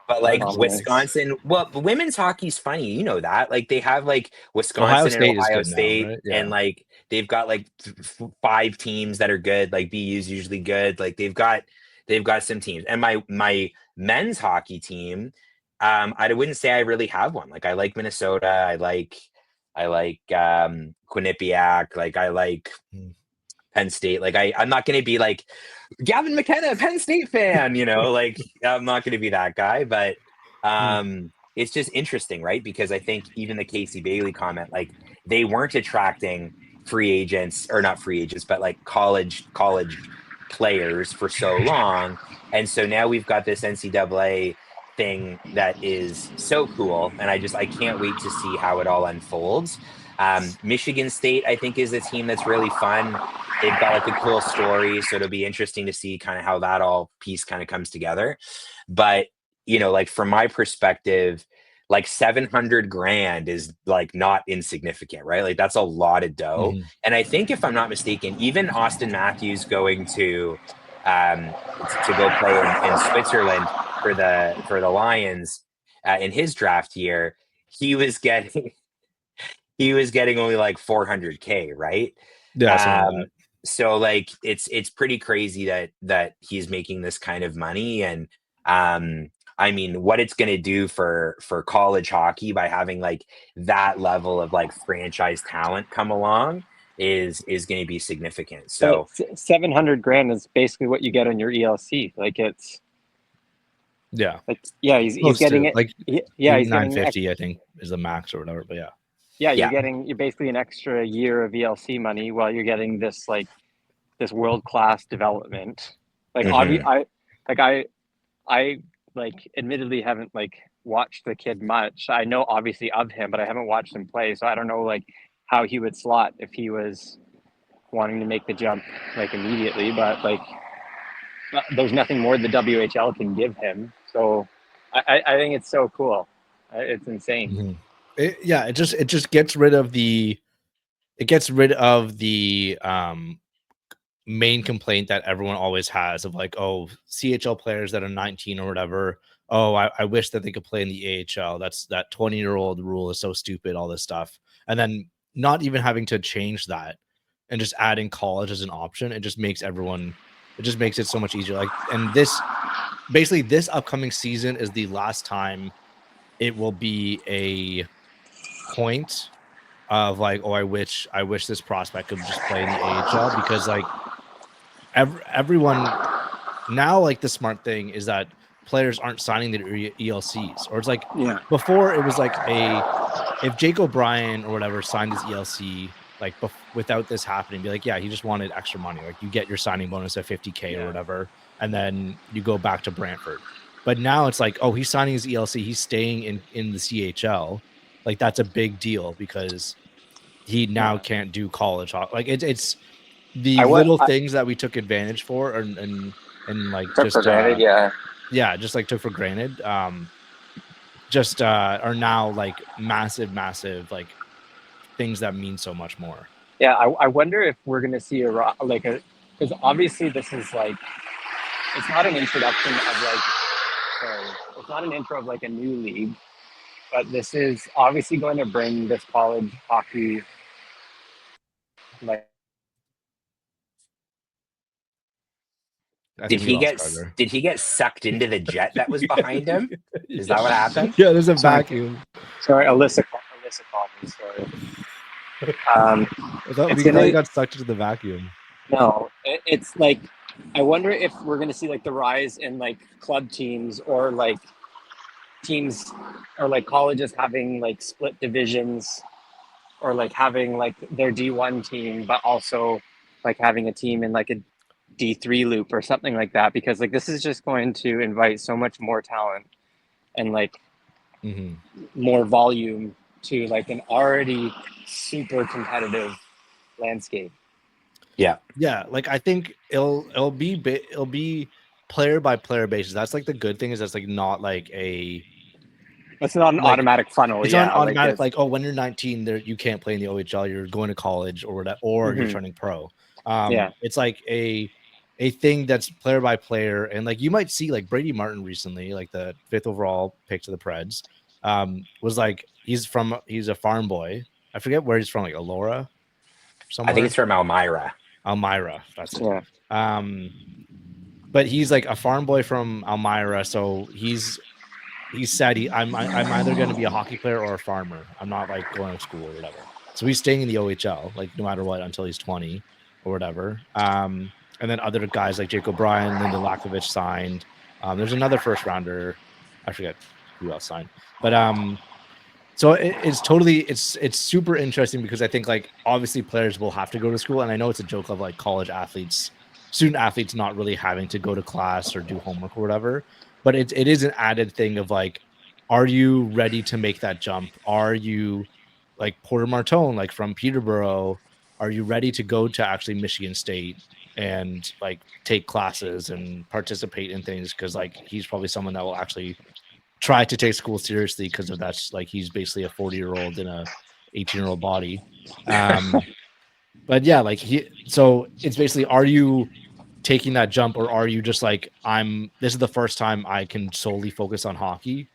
[SPEAKER 3] But like Wisconsin, well, women's hockey's funny, you know that. Like they have like Wisconsin and Ohio State, now, right? And like they've got like 5 teams that are good. Like BU's usually good. Like they've got some teams. And my men's hockey team, I wouldn't say I really have one. Like I like Minnesota. I like Quinnipiac. Like I like Penn State. Like I'm not going to be like Gavin McKenna, Penn State fan, you know, like I'm not going to be that guy, but it's just interesting, right? Because I think even the Casey Bailey comment, like they weren't attracting free agents or not free agents, but like college players for so long. And so now we've got this NCAA thing that is so cool. And I can't wait to see how it all unfolds. Michigan State, I think, is a team that's really fun. They've got like a cool story, so it'll be interesting to see kind of how that all piece kind of comes together. But, you know, like from my perspective, like $700,000 is like not insignificant, right? Like that's a lot of dough. And I think if I'm not mistaken, even Austin Matthews going to go play in Switzerland for the Lions in his draft year, he was getting only like $400K, right?
[SPEAKER 1] Yeah.
[SPEAKER 3] So like it's pretty crazy that he's making this kind of money. And I mean, what it's going to do for college hockey by having like that level of like franchise talent come along is going to be significant. So
[SPEAKER 2] $700,000 is basically what you get on your ELC. Like it's he's getting it
[SPEAKER 1] like
[SPEAKER 2] he's
[SPEAKER 1] 950 I think is the max or whatever, but
[SPEAKER 2] you're basically an extra year of ELC money while you're getting this like this world-class development. Like I like admittedly haven't like watched the kid much. I know obviously of him, but I haven't watched him play, so I don't know like how he would slot if he was wanting to make the jump like immediately. But like there's nothing more the WHL can give him. So I think it's so cool. It's insane.
[SPEAKER 1] It just gets rid of the main complaint that everyone always has of like, oh, CHL players that are 19 or whatever, oh, I wish that they could play in the AHL. That 20-year-old rule is so stupid, all this stuff. And then not even having to change that and just adding college as an option, it just makes it so much easier. Like, and this upcoming season is the last time it will be a point of like, oh, I wish this prospect could just play in the AHL, because like everyone now, like the smart thing is that players aren't signing their ELCs, or it's like before it was like if Jake O'Brien or whatever signed his ELC like without this happening, be like, yeah, he just wanted extra money. Like you get your signing bonus at 50K or whatever, and then you go back to Brantford. But now it's like, oh, he's signing his ELC, he's staying in the CHL. Like that's a big deal because he now can't do college. Like it's the little things that we took advantage for and like just
[SPEAKER 2] for granted,
[SPEAKER 1] just like took for granted. Just are now like massive like things that mean so much more.
[SPEAKER 2] Yeah, I wonder if we're gonna see because obviously this is like, it's not an introduction of like, it's not an intro of like a new league, but this is obviously going to bring this college hockey like.
[SPEAKER 3] Did he get sucked into the jet that was behind him? Is that what happened?
[SPEAKER 1] Yeah, there's a vacuum.
[SPEAKER 2] Sorry, Alyssa called me. Sorry.
[SPEAKER 1] I thought we got sucked into the vacuum.
[SPEAKER 2] No, it's like, I wonder if we're going to see like the rise in like club teams or like teams or like colleges having like split divisions, or like having like their D1 team, but also like having a team in like a D3 loop or something like that, because like this is just going to invite so much more talent and like more volume to like an already super competitive landscape.
[SPEAKER 3] Yeah.
[SPEAKER 1] Like I think it'll be player by player basis. That's like the good thing, is that's like not like a
[SPEAKER 2] It's not an
[SPEAKER 1] like
[SPEAKER 2] automatic funnel.
[SPEAKER 1] it's
[SPEAKER 2] Yeah,
[SPEAKER 1] not automatic.
[SPEAKER 2] like,
[SPEAKER 1] Like, oh, when you're 19, there you can't play in the OHL. You're going to college or whatever, or you're turning pro.
[SPEAKER 2] Yeah.
[SPEAKER 1] It's like a thing that's player by player, and like you might see like Brady Martin recently, like the 5th overall pick to the Preds, was like he's a farm boy. I forget where he's from, like Elora, somewhere.
[SPEAKER 3] I think it's from Elmira.
[SPEAKER 1] Elmira, that's it.
[SPEAKER 2] Yeah.
[SPEAKER 1] But he's like a farm boy from Elmira, so he's said I'm either going to be a hockey player or a farmer. I'm not like going to school or whatever. So he's staying in the OHL, like no matter what, until he's 20 or whatever. And then other guys like Jake O'Brien, Linda Lakovich signed. There's another first rounder. I forget who else signed, but so it's totally it's super interesting, because I think like obviously players will have to go to school, and I know it's a joke of like college athletes, student athletes not really having to go to class or do homework or whatever, but it is an added thing of like, are you ready to make that jump? Are you like Porter Martone, like from Peterborough? Are you ready to go to actually Michigan State and like take classes and participate in things? Because like he's probably someone that will actually try to take school seriously, because of that's like he's basically a 40-year-old in a 18-year-old body. But yeah, like so it's basically, are you taking that jump, or are you just like, this is the first time I can solely focus on hockey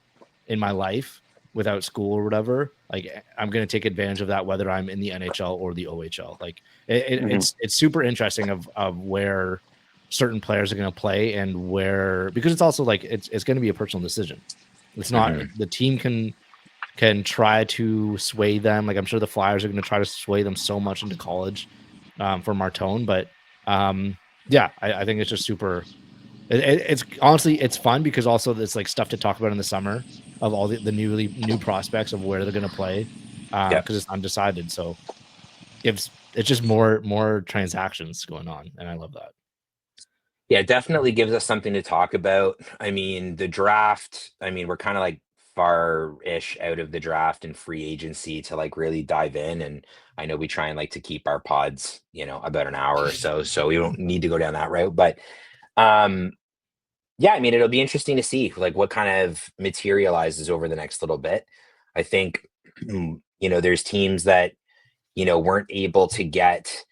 [SPEAKER 1] in my life without school or whatever. Like I'm going to take advantage of that, whether I'm in the NHL or the OHL. Like it's super interesting of where certain players are going to play, and where, because it's also like it's going to be a personal decision. It's not the team can try to sway them. Like I'm sure the Flyers are going to try to sway them so much into college for Martone, but yeah, I think it's just super. It's honestly, it's fun, because also there's like stuff to talk about in the summer of all the new prospects of where they're going to play, because it's undecided. So it's just more transactions going on, and I love that.
[SPEAKER 3] Yeah, it definitely gives us something to talk about. I mean, the draft, I mean, we're kind of like far-ish out of the draft and free agency to like really dive in. And I know we try and like to keep our pods, about an hour or so. So we don't need to go down that route. But yeah, I mean, it'll be interesting to see like what kind of materializes over the next little bit. I think, there's teams that, weren't able to get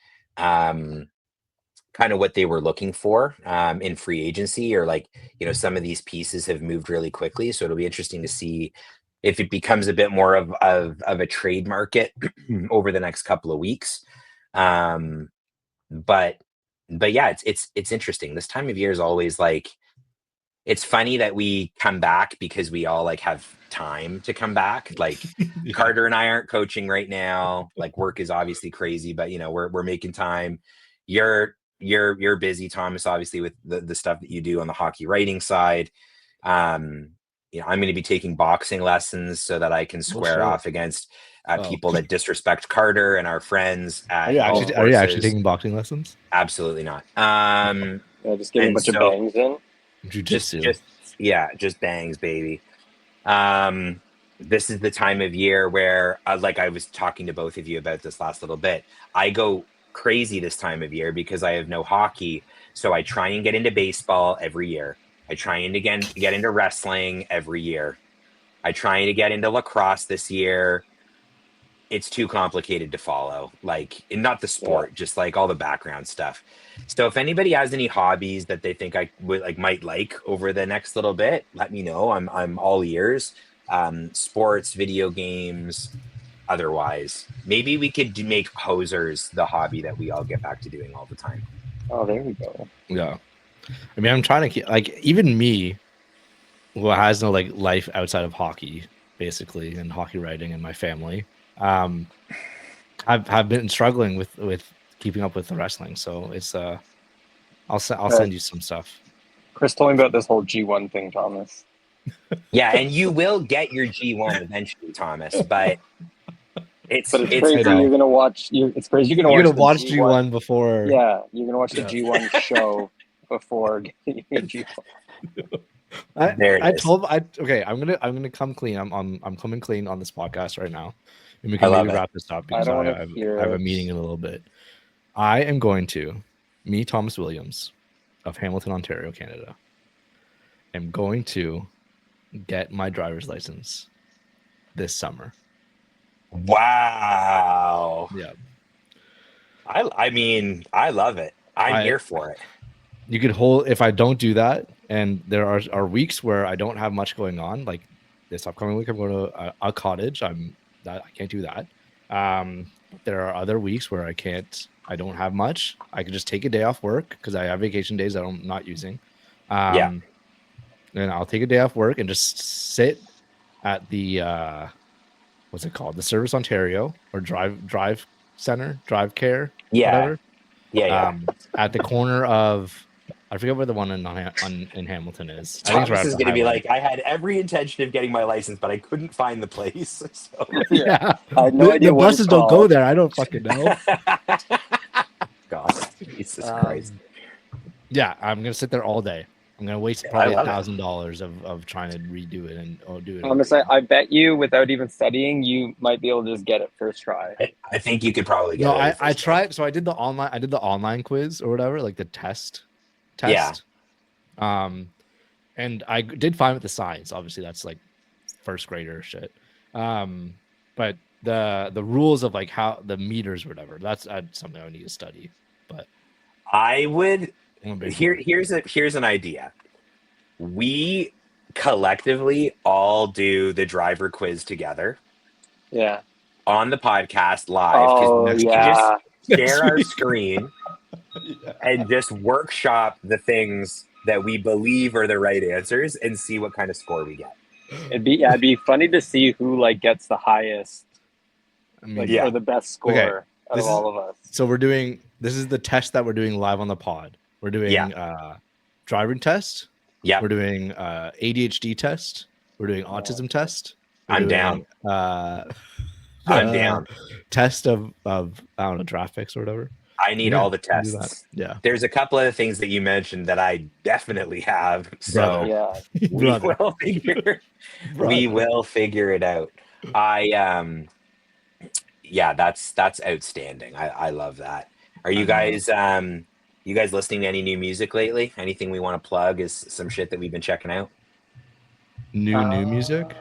[SPEAKER 3] kind of what they were looking for in free agency, or like, some of these pieces have moved really quickly. So it'll be interesting to see if it becomes a bit more of a trade market over the next couple of weeks. But yeah, it's interesting. This time of year is always like, it's funny that we come back because we all like have time to come back. Like yeah. Carter and I aren't coaching right now. Like work is obviously crazy, but we're making time. You're busy, Thomas, obviously with the stuff that you do on the hockey writing side. I'm going to be taking boxing lessons so that I can square off against people that disrespect Carter and our friends. Are you
[SPEAKER 1] actually taking boxing lessons?
[SPEAKER 3] Absolutely not.
[SPEAKER 2] Just giving a bunch of bangs in.
[SPEAKER 1] Jiu-jitsu.
[SPEAKER 3] Just bangs, baby. This is the time of year where, like I was talking to both of you about this last little bit, I go crazy this time of year because I have no hockey. So I try and get into baseball every year. I try and get into wrestling every year. I try to get into lacrosse this year. It's too complicated to follow, like not the sport, just like all the background stuff. So if anybody has any hobbies that they think I would might like over the next little bit, let me know. I'm all ears. Sports, video games, otherwise. Maybe we could make hosers the hobby that we all get back to doing all the time.
[SPEAKER 2] Oh, there we go.
[SPEAKER 1] Yeah. I mean, I'm trying to keep, like, even me, who has no like life outside of hockey, basically, and hockey writing and my family, I've been struggling with keeping up with the wrestling. So it's I'll send you some stuff.
[SPEAKER 2] Chris told me about this whole G1 thing, Thomas.
[SPEAKER 3] Yeah, and you will get your G1 eventually, Thomas, but
[SPEAKER 2] But it's
[SPEAKER 3] it's
[SPEAKER 2] crazy.
[SPEAKER 1] know.
[SPEAKER 2] You're gonna watch. It's crazy. You're
[SPEAKER 1] You're
[SPEAKER 2] gonna
[SPEAKER 1] gonna
[SPEAKER 2] watch
[SPEAKER 1] watch
[SPEAKER 2] the
[SPEAKER 1] G1 before.
[SPEAKER 2] Yeah, you're gonna watch the
[SPEAKER 1] Yeah.
[SPEAKER 2] G1 show before getting your G1.
[SPEAKER 3] There it
[SPEAKER 1] I
[SPEAKER 3] is.
[SPEAKER 1] told okay, I'm gonna come clean. I'm coming clean on this podcast right now, and we
[SPEAKER 3] I
[SPEAKER 1] can
[SPEAKER 3] love
[SPEAKER 1] maybe
[SPEAKER 3] it.
[SPEAKER 1] wrap this up
[SPEAKER 2] I
[SPEAKER 1] because
[SPEAKER 2] don't
[SPEAKER 1] I
[SPEAKER 2] want
[SPEAKER 1] have,
[SPEAKER 2] to hear
[SPEAKER 1] I have a
[SPEAKER 2] it.
[SPEAKER 1] meeting in a little bit. I am going to, me, Thomas Williams, of Hamilton, Ontario, Canada, am going to get my driver's license this summer.
[SPEAKER 3] Wow.
[SPEAKER 1] Yeah,
[SPEAKER 3] I mean, I love it. I'm here for it.
[SPEAKER 1] You could hold if I don't do that, and there are weeks where I don't have much going on. Like this upcoming week, I'm going to a cottage. I can't do that. There are other weeks where I can't. I don't have much. I could just take a day off work because I have vacation days that I'm not using.
[SPEAKER 3] Yeah.
[SPEAKER 1] And I'll take a day off work and just sit at the what's it called? The Service Ontario or Drive Center, Drive Care,
[SPEAKER 3] Yeah.
[SPEAKER 1] whatever.
[SPEAKER 3] Yeah.
[SPEAKER 1] At the corner of, I forget where the one in Hamilton is. I think it's right
[SPEAKER 3] Thomas
[SPEAKER 1] off
[SPEAKER 3] is
[SPEAKER 1] the
[SPEAKER 3] going to be
[SPEAKER 1] highway.
[SPEAKER 3] like, I had every intention of getting my license, but I couldn't find the place. So.
[SPEAKER 1] Yeah,
[SPEAKER 2] I had no idea
[SPEAKER 1] the
[SPEAKER 2] what
[SPEAKER 1] buses
[SPEAKER 2] it's
[SPEAKER 1] don't go
[SPEAKER 2] called.
[SPEAKER 1] there. I don't fucking know.
[SPEAKER 3] God, Jesus Christ.
[SPEAKER 1] Yeah, I'm gonna sit there all day. I'm gonna waste
[SPEAKER 3] I
[SPEAKER 1] probably
[SPEAKER 3] love it.
[SPEAKER 1] $1,000 of trying to redo it and do it.
[SPEAKER 2] Thomas, I bet you, without even studying, you might be able to just get it first try.
[SPEAKER 3] I think you could probably get
[SPEAKER 1] No,
[SPEAKER 3] it.
[SPEAKER 1] I tried. So I did the online quiz or whatever, like the test.
[SPEAKER 3] Yeah.
[SPEAKER 1] And I did fine with the science. Obviously, that's like first grader shit. But the rules of like how the meters or whatever, that's something I would need to study. But
[SPEAKER 3] I would.
[SPEAKER 1] I'm a big
[SPEAKER 3] Here's an idea. We collectively all do the driver quiz together
[SPEAKER 2] Yeah.
[SPEAKER 3] on the podcast live.
[SPEAKER 2] Oh,
[SPEAKER 3] We
[SPEAKER 2] yeah.
[SPEAKER 3] just share our screen and just workshop the things that we believe are the right answers and see what kind of score we get.
[SPEAKER 2] It'd be funny to see who like gets the highest,
[SPEAKER 1] I mean,
[SPEAKER 2] like,
[SPEAKER 3] Yeah.
[SPEAKER 2] or the best score out of all of us.
[SPEAKER 1] So this is the test that we're doing live on the pod. We're doing driving test.
[SPEAKER 3] Yeah.
[SPEAKER 1] We're doing ADHD test. We're doing autism test.
[SPEAKER 3] I'm down. I'm down.
[SPEAKER 1] Test of I don't know, draft picks or whatever.
[SPEAKER 3] I need all the tests.
[SPEAKER 1] Yeah.
[SPEAKER 3] There's a couple of things that you mentioned that I definitely have. So
[SPEAKER 2] Yeah.
[SPEAKER 3] we will figure it out. That's outstanding. I love that. Are you guys listening to any new music lately? Anything we want to plug is some shit that we've been checking out?
[SPEAKER 1] New music?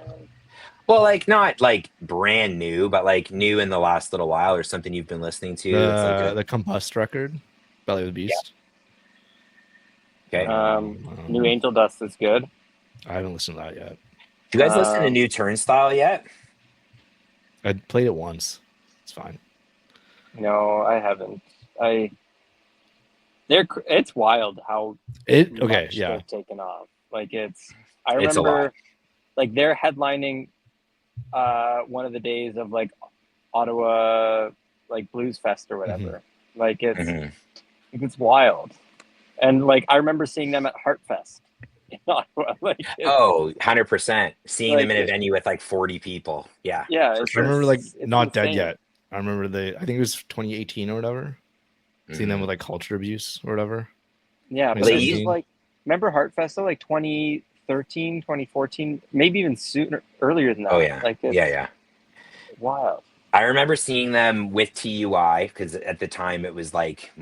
[SPEAKER 3] Well, like not like brand new, but like new in the last little while or something you've been listening to.
[SPEAKER 1] The Combust record, Belly of the Beast.
[SPEAKER 3] Okay.
[SPEAKER 2] New Angel Dust is good.
[SPEAKER 1] I haven't listened to that yet.
[SPEAKER 3] You guys listen to New Turnstile yet?
[SPEAKER 1] I played it once. It's fine.
[SPEAKER 2] No, I haven't. It's wild how
[SPEAKER 1] they've
[SPEAKER 2] taken off. Like I remember like they're headlining one of the days of like Ottawa like Blues Fest or whatever. Like it's wild. And like I remember seeing them at Heartfest in Ottawa. Like
[SPEAKER 3] 100%. Seeing
[SPEAKER 2] like
[SPEAKER 3] them in a venue with like 40 people. Yeah.
[SPEAKER 2] Yeah.
[SPEAKER 1] I remember like
[SPEAKER 2] it's
[SPEAKER 1] Not Dead
[SPEAKER 2] insane.
[SPEAKER 1] Yet. I remember I think it was 2018 or whatever. Seeing them with like culture abuse or whatever.
[SPEAKER 2] Yeah, but it's just like remember Heartfest though, like 2013, 2014, maybe even sooner, earlier than that.
[SPEAKER 3] Oh yeah.
[SPEAKER 2] Like
[SPEAKER 3] Yeah.
[SPEAKER 2] Wild.
[SPEAKER 3] I remember seeing them with TUI because at the time it was like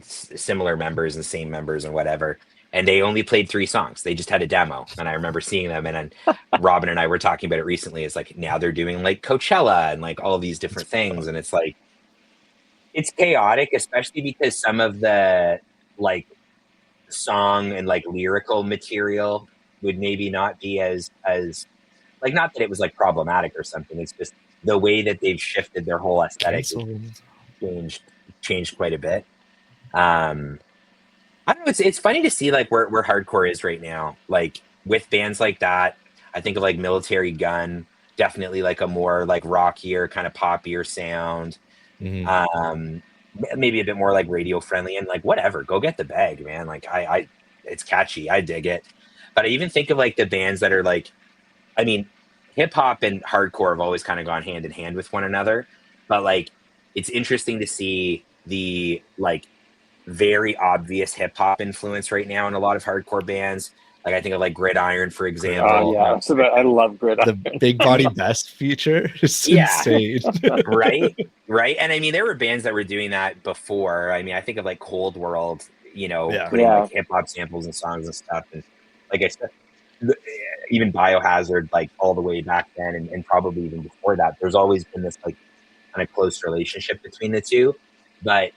[SPEAKER 3] similar members and same members and whatever. And they only played 3 songs. They just had a demo. And I remember seeing them. And then Robin and I were talking about it recently. It's like now they're doing like Coachella and like all these different things. And it's like, it's chaotic, especially because some of the like song and like lyrical material would maybe not be as like, not that it was like problematic or something. It's just the way that they've shifted their whole aesthetic changed quite a bit. I don't know. It's funny to see like where hardcore is right now. Like with bands like that, I think of like Military Gun, definitely like a more like rockier kind of poppier sound. Maybe a bit more like radio friendly and like whatever. Go get the bag, man. Like it's catchy. I dig it. But I even think of like the bands that are like, I mean, hip hop and hardcore have always kind of gone hand in hand with one another, but like it's interesting to see the like very obvious hip hop influence right now in a lot of hardcore bands. Like I think of like Gridiron, for example.
[SPEAKER 2] Yeah, absolutely. I love Grid.
[SPEAKER 1] The Big Body Best feature is
[SPEAKER 3] Yeah.
[SPEAKER 1] insane.
[SPEAKER 3] Right. And I mean, there were bands that were doing that before. I mean, I think of like Cold World, you know,
[SPEAKER 1] Yeah.
[SPEAKER 3] putting
[SPEAKER 2] Yeah.
[SPEAKER 3] like hip hop samples and songs and stuff. And like I said, even Biohazard, like all the way back then, and probably even before that, there's always been this like kind of close relationship between the two. But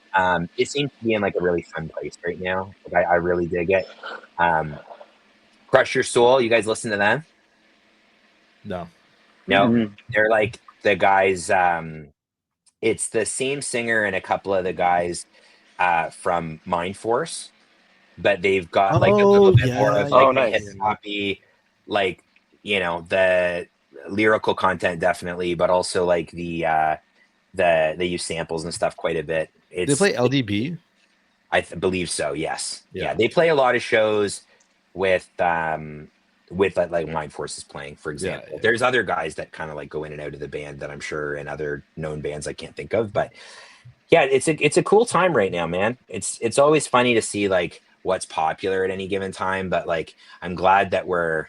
[SPEAKER 3] it seems to be in like a really fun place right now. Like I really dig it. Crush Your Soul, you guys listen to them?
[SPEAKER 1] No.
[SPEAKER 3] No,
[SPEAKER 2] Mhm.
[SPEAKER 3] they're like the guys. It's the same singer and a couple of the guys from Mind Force, but they've got like a little
[SPEAKER 1] Oh,
[SPEAKER 3] bit more
[SPEAKER 1] yeah,
[SPEAKER 3] of like
[SPEAKER 2] Oh,
[SPEAKER 3] the
[SPEAKER 2] nice.
[SPEAKER 3] hip hoppy, like you know the lyrical content definitely, but also like they use samples and stuff quite a bit.
[SPEAKER 1] They
[SPEAKER 3] It's
[SPEAKER 1] play LDB.
[SPEAKER 3] believe so. Yes,
[SPEAKER 1] Yeah.
[SPEAKER 3] yeah, they play a lot of shows with like Mind Force is playing, for example.
[SPEAKER 1] yeah.
[SPEAKER 3] There's other guys that kind of like go in and out of the band that I'm sure, and other known bands I can't think of, but yeah, it's a cool time right now, man. It's always funny to see like what's popular at any given time, but like I'm glad that we're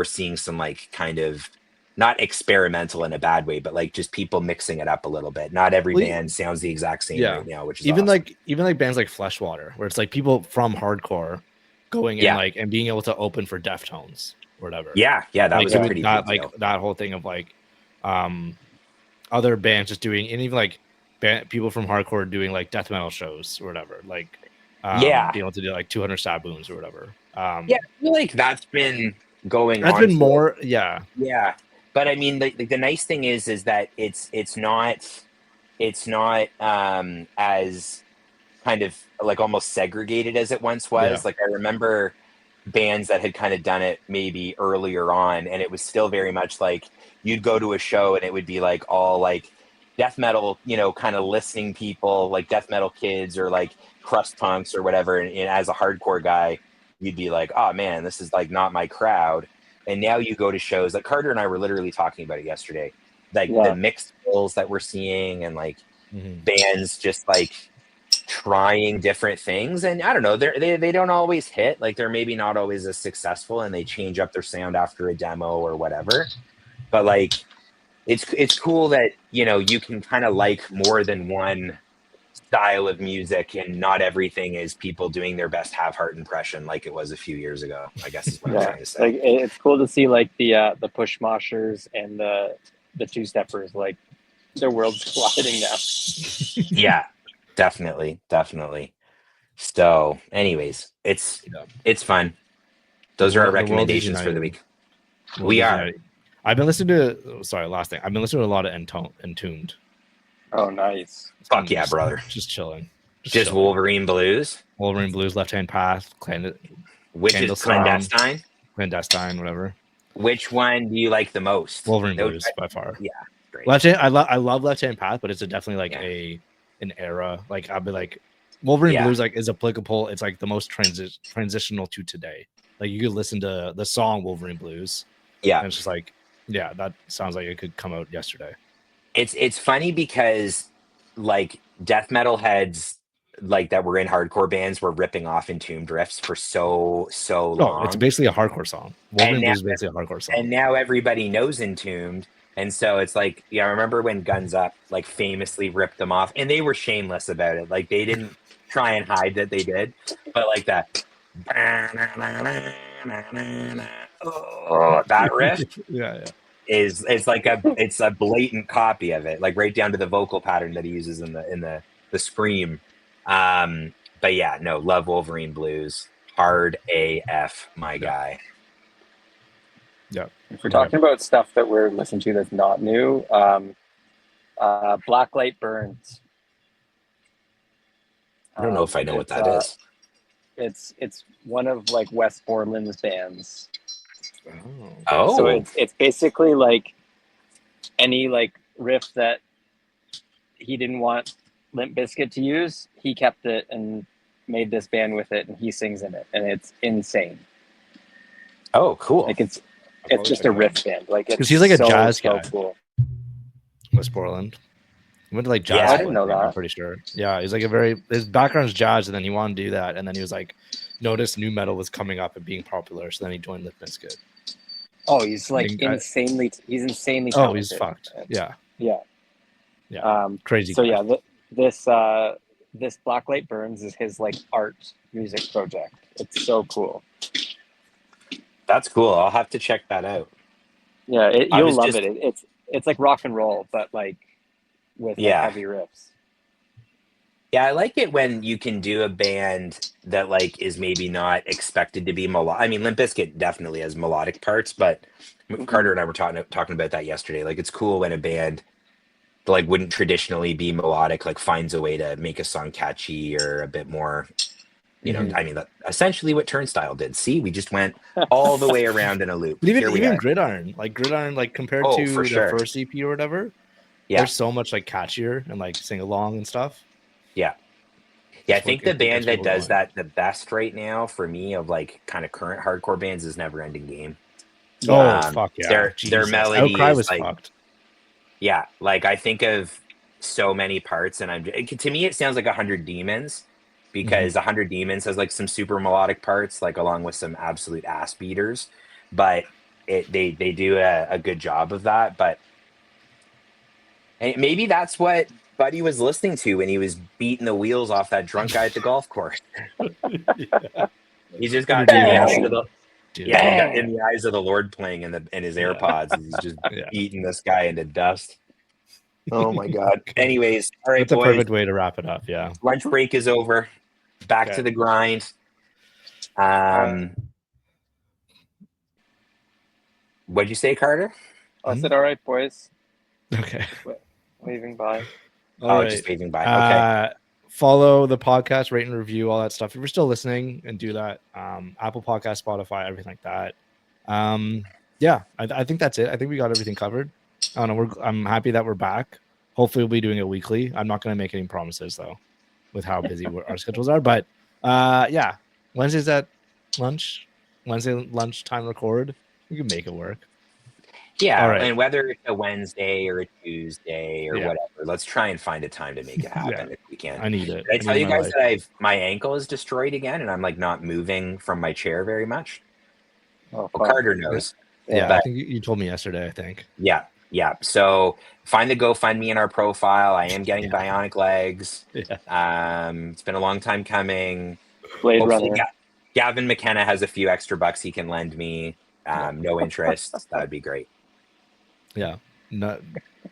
[SPEAKER 3] seeing some like kind of not experimental in a bad way, but like just people mixing it up a little bit. Not every
[SPEAKER 1] Well,
[SPEAKER 3] band sounds the exact same
[SPEAKER 1] yeah.
[SPEAKER 3] right now, which is
[SPEAKER 1] Even
[SPEAKER 3] awesome.
[SPEAKER 1] like bands like Fleshwater, where it's like people from hardcore going in
[SPEAKER 3] Yeah.
[SPEAKER 1] like and being able to open for Deftones or whatever.
[SPEAKER 3] Yeah, that
[SPEAKER 1] like
[SPEAKER 3] was a
[SPEAKER 1] doing
[SPEAKER 3] pretty
[SPEAKER 1] that,
[SPEAKER 3] big
[SPEAKER 1] like
[SPEAKER 3] deal.
[SPEAKER 1] that whole thing of like other bands just doing, and even like people from hardcore doing like death metal shows or whatever, like
[SPEAKER 3] Yeah.
[SPEAKER 1] being able to do like 200 stab wounds or whatever.
[SPEAKER 3] Yeah, I feel like that's been going
[SPEAKER 1] That's
[SPEAKER 3] on
[SPEAKER 1] been
[SPEAKER 3] for-
[SPEAKER 1] more, yeah.
[SPEAKER 3] Yeah, but I mean, the nice thing is that it's not as kind of like almost segregated as it once was.
[SPEAKER 1] Yeah.
[SPEAKER 3] Like I remember bands that had kind of done it maybe earlier on, and it was still very much like you'd go to a show and it would be like all like death metal, you know, kind of listening people, like death metal kids or like crust punks or whatever. And as a hardcore guy, you'd be like, oh man, this is like not my crowd. And now you go to shows like Carter and I were literally talking about it yesterday, like
[SPEAKER 2] Yeah.
[SPEAKER 3] the mixed bills that we're seeing, and like
[SPEAKER 1] Mhm.
[SPEAKER 3] bands just like trying different things. And I don't know, they don't always hit. Like they're maybe not always as successful, and they change up their sound after a demo or whatever. But like it's cool that, you know, you can kind of like more than one style of music, and not everything is people doing their best have heart impression like it was a few years ago, I guess is what I'm
[SPEAKER 2] Yeah.
[SPEAKER 3] trying to say.
[SPEAKER 2] Like it's cool to see like the push moshers and the two steppers, like their world's colliding now.
[SPEAKER 3] Yeah, definitely. So anyways, it's fun. Those are our
[SPEAKER 1] The world is
[SPEAKER 3] recommendations for the
[SPEAKER 1] united.
[SPEAKER 3] week.
[SPEAKER 1] World
[SPEAKER 3] We
[SPEAKER 1] is
[SPEAKER 3] are.
[SPEAKER 1] united. I've been listening to, sorry, last thing. I've been listening to a lot of Entombed.
[SPEAKER 2] Oh, nice.
[SPEAKER 3] Fuck yeah, brother.
[SPEAKER 1] Just chilling.
[SPEAKER 3] Just
[SPEAKER 1] chilling.
[SPEAKER 3] Wolverine Blues,
[SPEAKER 1] Wolverine Blues, Left Hand Path,
[SPEAKER 3] which
[SPEAKER 1] Candle
[SPEAKER 3] is
[SPEAKER 1] Song.
[SPEAKER 3] Clandestine.
[SPEAKER 1] Whatever.
[SPEAKER 3] Which one do you like the most?
[SPEAKER 1] Wolverine Blues by far.
[SPEAKER 3] Yeah, great.
[SPEAKER 1] Left Hand. I love Left Hand Path, but it's definitely like an era. Like I'll be like, Wolverine Blues like is applicable. It's like the most transitional to today. Like you could listen to the song Wolverine Blues.
[SPEAKER 3] Yeah,
[SPEAKER 1] and it's just like, yeah, that sounds like it could come out yesterday.
[SPEAKER 3] It's funny because like death metal heads like that were in hardcore bands were ripping off Entombed riffs for so long.
[SPEAKER 1] Oh, it's basically a hardcore song. Wolverine Blues is basically a hardcore song.
[SPEAKER 3] And now everybody knows Entombed. And so it's like, yeah, I remember when Guns Up like famously ripped them off, and they were shameless about it. Like they didn't try and hide that they did, but like that that riff is like it's a blatant copy of it, like right down to the vocal pattern that he uses in the scream. But yeah, no, love Wolverine Blues, hard AF, my guy.
[SPEAKER 1] Yeah.
[SPEAKER 2] If we're talking about stuff that we're listening to that's not new, Blacklight Burns.
[SPEAKER 3] I don't know if I know what that is.
[SPEAKER 2] It's one of like Wes Borland's bands.
[SPEAKER 3] Oh.
[SPEAKER 2] So it's basically like any like riff that he didn't want Limp Bizkit to use, he kept it and made this band with it, and he sings in it, and it's insane.
[SPEAKER 3] Oh, cool.
[SPEAKER 2] Like it's it's just a riff band. Like it's
[SPEAKER 1] 'Cause he's like a jazz
[SPEAKER 2] so
[SPEAKER 1] guy.
[SPEAKER 2] cool.
[SPEAKER 1] West Portland. He went to like jazz.
[SPEAKER 3] Yeah,
[SPEAKER 2] I didn't know
[SPEAKER 1] school, I'm
[SPEAKER 2] that.
[SPEAKER 1] pretty sure. Yeah, he's like his background is jazz, and then he wanted to do that, and then he was like, noticed new metal was coming up and being popular, so then he joined Limp Bizkit.
[SPEAKER 2] Oh, he's like
[SPEAKER 1] He's
[SPEAKER 2] insanely
[SPEAKER 1] Oh,
[SPEAKER 2] talented.
[SPEAKER 1] he's fucked. Yeah,
[SPEAKER 2] Yeah.
[SPEAKER 1] crazy.
[SPEAKER 2] So
[SPEAKER 1] guy.
[SPEAKER 2] yeah, this Blacklight Burns is his like art music project. It's so cool.
[SPEAKER 3] That's cool. I'll have to check that out.
[SPEAKER 2] Yeah,
[SPEAKER 3] I
[SPEAKER 2] you'll
[SPEAKER 3] was
[SPEAKER 2] love
[SPEAKER 3] just-
[SPEAKER 2] it. It's like rock and roll, but like with like
[SPEAKER 3] Yeah.
[SPEAKER 2] heavy riffs.
[SPEAKER 3] Yeah, I like it when you can do a band that like is maybe not expected to be melodic. I mean, Limp Bizkit definitely has melodic parts, but Carter and I were talking about that yesterday. Like, it's cool when a band like wouldn't traditionally be melodic, like finds a way to make a song catchy or a bit more. You know, I mean, that's essentially what Turnstile did. See, we just went all the way around in a loop.
[SPEAKER 1] But
[SPEAKER 3] Here we
[SPEAKER 1] even
[SPEAKER 3] are.
[SPEAKER 1] Gridiron, like compared
[SPEAKER 3] Oh,
[SPEAKER 1] to
[SPEAKER 3] for
[SPEAKER 1] the
[SPEAKER 3] sure.
[SPEAKER 1] first EP or whatever,
[SPEAKER 3] Yeah.
[SPEAKER 1] they're so much like catchier and like sing along and stuff.
[SPEAKER 3] Yeah. Yeah, I
[SPEAKER 1] It's
[SPEAKER 3] think
[SPEAKER 1] what
[SPEAKER 3] the
[SPEAKER 1] gets
[SPEAKER 3] band that
[SPEAKER 1] people
[SPEAKER 3] does
[SPEAKER 1] going.
[SPEAKER 3] that the best right now for me of like kind of current hardcore bands is Never Ending Game.
[SPEAKER 1] Oh fuck yeah!
[SPEAKER 3] Their
[SPEAKER 1] Jesus.
[SPEAKER 3] melody
[SPEAKER 1] Outcry
[SPEAKER 3] is
[SPEAKER 1] was
[SPEAKER 3] like,
[SPEAKER 1] fucked.
[SPEAKER 3] yeah, like I think of so many parts, and to me it sounds like 100 Demons, because 100 Demons has like some super melodic parts, like along with some absolute ass beaters, but they do a good job of that. But and maybe that's what Buddy was listening to when he was beating the wheels off that drunk guy at the golf course. He's just got in the eyes of the
[SPEAKER 1] Dude.
[SPEAKER 3] he's got In the Eyes of the Lord playing in his AirPods. He's just
[SPEAKER 1] Yeah.
[SPEAKER 3] beating this guy into dust. Oh my god. Anyways, all right,
[SPEAKER 1] That's a
[SPEAKER 3] boys.
[SPEAKER 1] perfect way to wrap it up. Yeah.
[SPEAKER 3] Lunch break is over. Back
[SPEAKER 1] Okay.
[SPEAKER 3] to the grind. What'd you say, Carter?
[SPEAKER 2] I said, all right, boys.
[SPEAKER 1] Okay.
[SPEAKER 2] Waving by.
[SPEAKER 1] All right.
[SPEAKER 3] Just waving by. Okay.
[SPEAKER 1] Follow the podcast, rate and review, all that stuff. If you're still listening, and do that. Apple Podcast, Spotify, everything like that. Yeah, I think that's it. I think we got everything covered. I don't know. I'm happy that we're back. Hopefully, we'll be doing it weekly. I'm not going to make any promises though, with how busy our schedules are. But yeah, Wednesdays at lunch. Wednesday lunchtime record. We can make it work.
[SPEAKER 3] Yeah,
[SPEAKER 1] all right.
[SPEAKER 3] and whether it's a Wednesday or a Tuesday or whatever, let's try and find a time to make it happen if we can.
[SPEAKER 1] I need it.
[SPEAKER 3] Did I tell you guys that my ankle is destroyed again, and I'm like not moving from my chair very much?
[SPEAKER 2] Oh,
[SPEAKER 3] well, Carter knows.
[SPEAKER 1] Yeah, I think you told me yesterday, I think.
[SPEAKER 3] Yeah. So find the GoFundMe in our profile. I am getting bionic legs.
[SPEAKER 1] Yeah.
[SPEAKER 3] It's been a long time coming.
[SPEAKER 2] Blade Runner.
[SPEAKER 3] Gavin McKenna has a few extra bucks he can lend me. No interest. That would be great.
[SPEAKER 1] Yeah.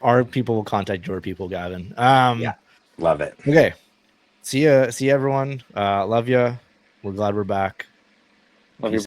[SPEAKER 1] Our people will contact your people, Gavin.
[SPEAKER 3] Yeah. Love it.
[SPEAKER 1] Okay. See you everyone. Love you. We're glad we're back.
[SPEAKER 2] Love you.